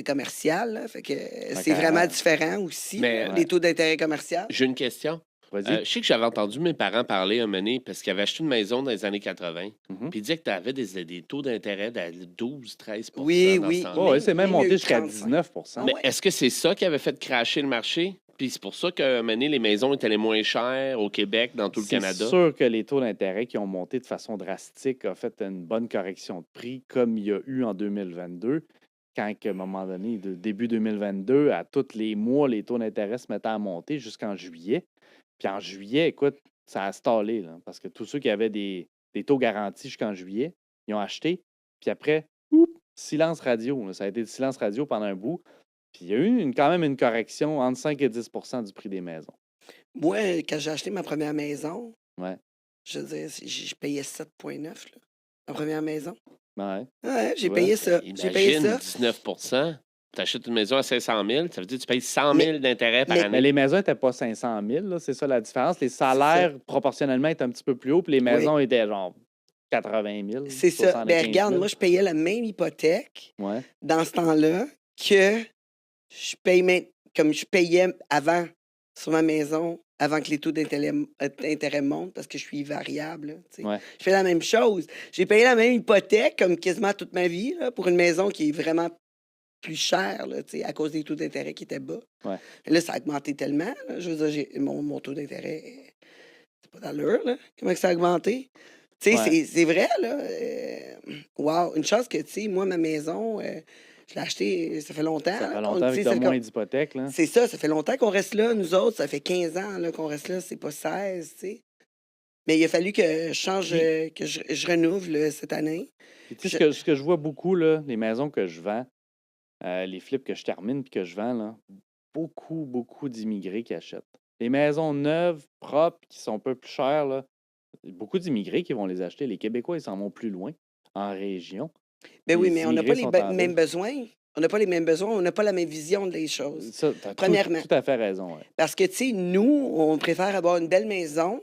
commercial, là. Fait que c'est vraiment différent aussi, Mais, là, les taux d'intérêt commercial. J'ai une question. Vas-y. Je sais que j'avais entendu mes parents parler un moment donné parce qu'ils avaient acheté une maison dans les années 80. Mhm. Puis ils disaient que tu avais des taux d'intérêt de 12-13 Oui, dans oui. ce temps-là. Ouais, c'est même Même monté mieux, jusqu'à 35. 19%. Mais ouais. est-ce que c'est ça qui avait fait crasher le marché? Puis c'est pour ça qu'à un moment donné, les maisons étaient les moins chères au Québec, dans tout le Canada? C'est sûr que les taux d'intérêt qui ont monté de façon drastique ont fait une bonne correction de prix, comme il y a eu en 2022, quand à un moment donné, de début 2022, à tous les mois, les taux d'intérêt se mettaient à monter jusqu'en juillet. Puis en juillet, écoute, ça a stallé, là, parce que tous ceux qui avaient des taux garantis jusqu'en juillet, ils ont acheté. Puis après, silence radio. Là, ça a été le silence radio pendant un bout. Puis il y a eu quand même une correction entre 5 et 10% du prix des maisons. Moi, quand j'ai acheté ma première maison, Ouais. je veux dire, je payais 7,9, là, la première maison. Ouais. Ouais, j'ai Ouais. payé ça. J'ai payé Imagine, ça. 19%. Tu achètes une maison à 500 000, ça veut dire que tu payes 100 000 d'intérêt par mais- année. Mais les maisons n'étaient pas 500 000, là, c'est ça la différence. Les salaires, proportionnellement, étaient un petit peu plus hauts, puis les maisons étaient genre 80 000, C'est ça. 75 Ben 000. regarde, moi, je payais la même hypothèque Ouais. dans ce temps-là que je paye comme je payais avant sur ma maison, avant que les taux d'intérêt montent, parce que je suis variable. Là, tu sais. Ouais. Je fais la même chose. J'ai payé la même hypothèque comme quasiment toute ma vie là, pour une maison qui est vraiment plus chère là, tu sais, à cause des taux d'intérêt qui étaient bas. Ouais. Mais là, ça a augmenté tellement. Là. Je veux dire, mon taux d'intérêt, c'est pas d'allure. Là. Comment que ça a augmenté? Tu sais, Ouais. c'est vrai, là. Wow, une chance que, tu sais, moi, ma maison, je l'ai achetée, ça fait longtemps. Ça là, fait longtemps tu sais, que tu as moins d'hypothèque, là. c'est ça fait longtemps qu'on reste là, nous autres. Ça fait 15 ans là, qu'on reste là, c'est pas 16, tu sais. Mais il a fallu que je change, Puis- que je renouvelle cette année. Puis, tu sais, ce que je vois beaucoup, là, les maisons que je vends, les flips que je termine puis que je vends, là, beaucoup d'immigrés qui achètent. Les maisons neuves, propres, qui sont un peu plus chères, là, beaucoup d'immigrés qui vont les acheter. Les Québécois, ils s'en vont plus loin, en région. Ben oui, Les mais on n'a pas immigrés sont en mêmes ville. besoins. On n'a pas les mêmes besoins, on n'a pas la même vision des choses. Ça, tu as Premièrement. tout à fait raison. Ouais. Parce que, tu sais, nous, on préfère avoir une belle maison,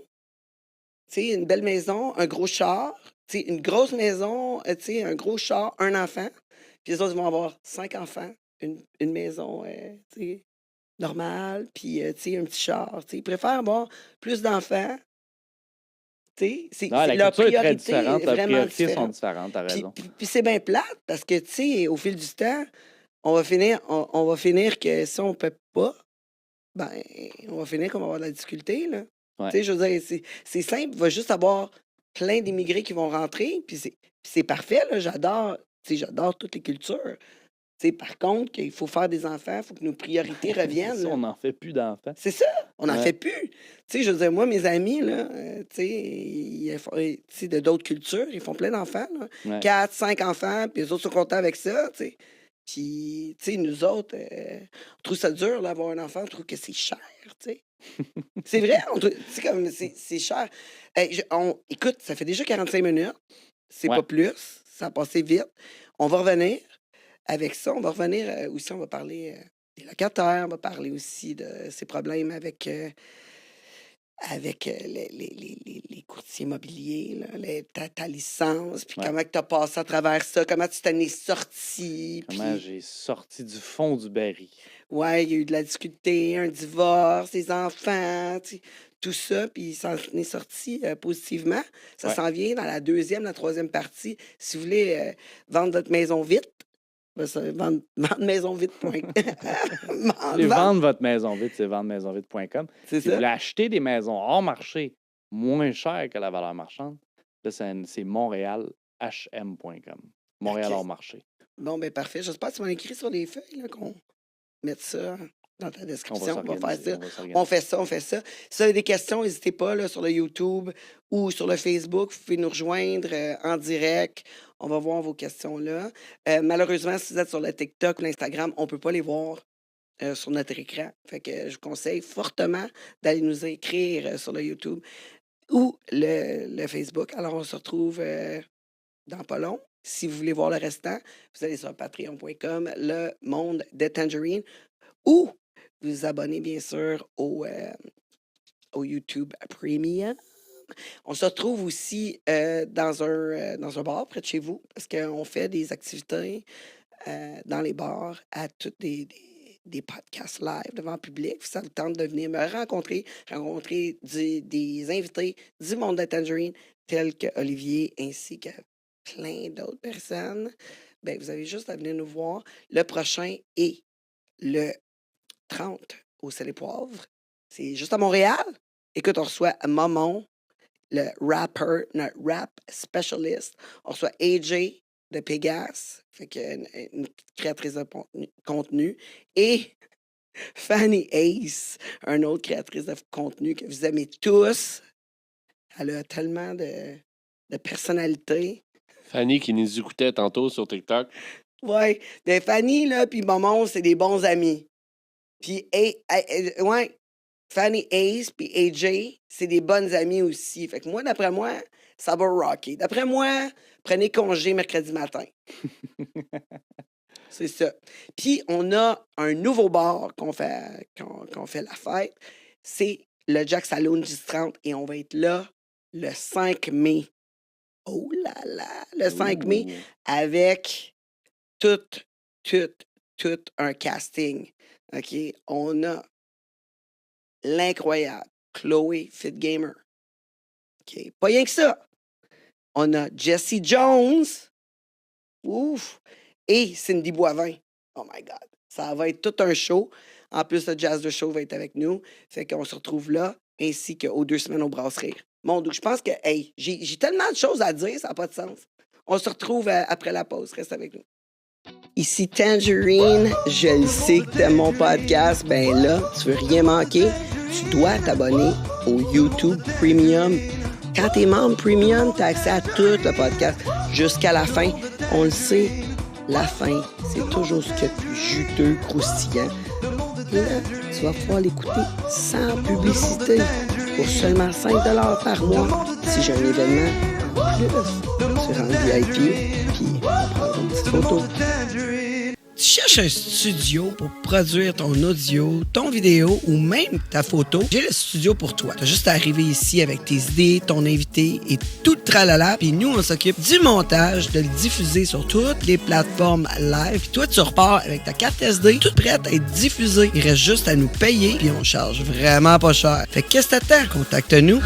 tu sais, une belle maison, un gros char, tu sais, une grosse maison, tu sais, un gros char, un enfant. Puis les autres vont avoir 5 enfants, une maison, tu sais, normale, puis, tu sais, un petit char. Tu sais, ils préfèrent avoir plus d'enfants. Tu sais, Non, la leur culture est très priorité différente. est Leurs vraiment priorités sont différente. différentes, tu as Puis, raison. puis c'est bien plate parce que, tu sais, au fil du temps, on va finir que si on ne peut pas, ben, on va finir qu'on va avoir de la difficulté, là. Ouais. Tu sais, je veux dire, c'est simple, il va juste avoir plein d'immigrés qui vont rentrer, puis c'est parfait, là, j'adore, tu sais, j'adore toutes les cultures. Tu sais, par contre, qu'il faut faire des enfants, il faut que nos priorités C'est reviennent, ça, là. on n'en fait plus d'enfants. C'est ça, on n'en Ouais. fait plus. Tu sais, je veux dire, moi, mes amis, là, tu sais, tu sais, de d'autres cultures, ils font plein d'enfants, là. Ouais. 4, 5 enfants, puis les autres sont contents avec ça, tu sais. Puis, tu sais, nous autres, on trouve ça dur d'avoir un enfant, on trouve que c'est cher, tu sais. C'est vrai, tu sais, comme, c'est cher. Écoute, ça fait déjà 45 minutes, c'est Ouais. pas plus, ça a passé vite. On va revenir avec ça, on va revenir aussi, on va parler des locataires, on va parler aussi de ces problèmes avec les courtiers immobiliers, là, ta licence, puis Ouais. comment tu as passé à travers ça, comment tu t'en es sorti. Comment Puis, j'ai sorti du fond du baril. ouais, il y a eu de la difficulté, un divorce, des enfants, tu sais, tout ça, puis ça en est sorti positivement. Ça Ouais. s'en vient dans la deuxième, la troisième partie. Si vous voulez vendre votre maison vite, ben, vendre maisonvite.com. Vous voulez vendre votre maison vite, c'est vendemaisonvite.com. C'est Si vous ça. voulez acheter des maisons hors marché moins chères que la valeur marchande, là, c'est montréalhm.com. Montréal OK. hors marché. Bon, ben parfait. J'espère que tu vas écrire sur des feuilles, là, qu'on mette ça dans ta On va description. On va faire s'organiser. ça. On va s'organiser. On fait ça. Si vous avez des questions, n'hésitez pas là, sur le YouTube ou sur le Facebook. Vous pouvez nous rejoindre en direct. On va voir vos questions là. Malheureusement, si vous êtes sur le TikTok ou l'Instagram, on ne peut pas les voir sur notre écran. Fait que je vous conseille fortement d'aller nous écrire sur le YouTube ou le Facebook. Alors, on se retrouve dans pas long. Si vous voulez voir le restant, vous allez sur patreon.com, le monde de Tangerine, ou vous abonnez bien sûr au YouTube Premium. On se retrouve aussi dans un bar près de chez vous, parce qu'on fait des activités dans les bars à toutes des podcasts live devant le public. Ça vous tente de venir me rencontrer des invités du monde de Tangerine, tels que Olivier, ainsi que plein d'autres personnes. Ben, vous avez juste à venir nous voir. Le prochain est le 30 au Sel et Poivre. C'est juste à Montréal. Écoute, on reçoit Momon, le rapper, notre rap specialist. On reçoit AJ de Pegas, fait que une créatrice de contenu. Et Fanny Ace, une autre créatrice de contenu que vous aimez tous. Elle a tellement de personnalité. Fanny qui nous écoutait tantôt sur TikTok. Ouais, ben Fanny, là, puis Momon, c'est des bons amis. Puis, ouais, Fanny Ace puis AJ, c'est des bonnes amies aussi. Fait que moi, d'après moi, ça va rocker. D'après moi, prenez congé mercredi matin. C'est ça. Puis, on a un nouveau bar qu'on fait la fête. C'est le Jack Saloon 10-30 et on va être là le 5 mai oh là là, le 5 mai, avec tout un casting. OK? On a l'incroyable Chloé Fitgamer. OK? Pas rien que ça. On a Jesse Jones. Ouf! Et Cindy Boivin. Oh my God. Ça va être tout un show. En plus, le Jazz de Show va être avec nous. Fait qu'on se retrouve là, ainsi qu'aux 2 semaines au Brasserie. Mon Dieu, je pense que, hey, j'ai tellement de choses à dire, ça n'a pas de sens. On se retrouve après la pause. Reste avec nous. Ici Tangerine, je le sais que t'aimes mon podcast. Ben là, tu veux rien manquer, tu dois t'abonner au YouTube Premium. Quand t'es membre Premium, t'as accès à tout le podcast jusqu'à la fin. On le sait, la fin, c'est toujours ce qu'il y a de plus juteux, croustillant. Là, tu vas pouvoir l'écouter sans publicité pour seulement 5 $ par mois. Si j'ai un événement en plus, tu rentres VIP, puis on prendra une petite photo. Tu cherches un studio pour produire ton audio, ton vidéo ou même ta photo? J'ai le studio pour toi. Tu as juste à arriver ici avec tes idées, ton invité et tout le tralala. Puis nous, on s'occupe du montage, de le diffuser sur toutes les plateformes live. Puis toi, tu repars avec ta carte SD, toute prête à être diffusée. Il reste juste à nous payer, puis on charge vraiment pas cher. Fait que qu'est-ce que t'attends? Contacte-nous.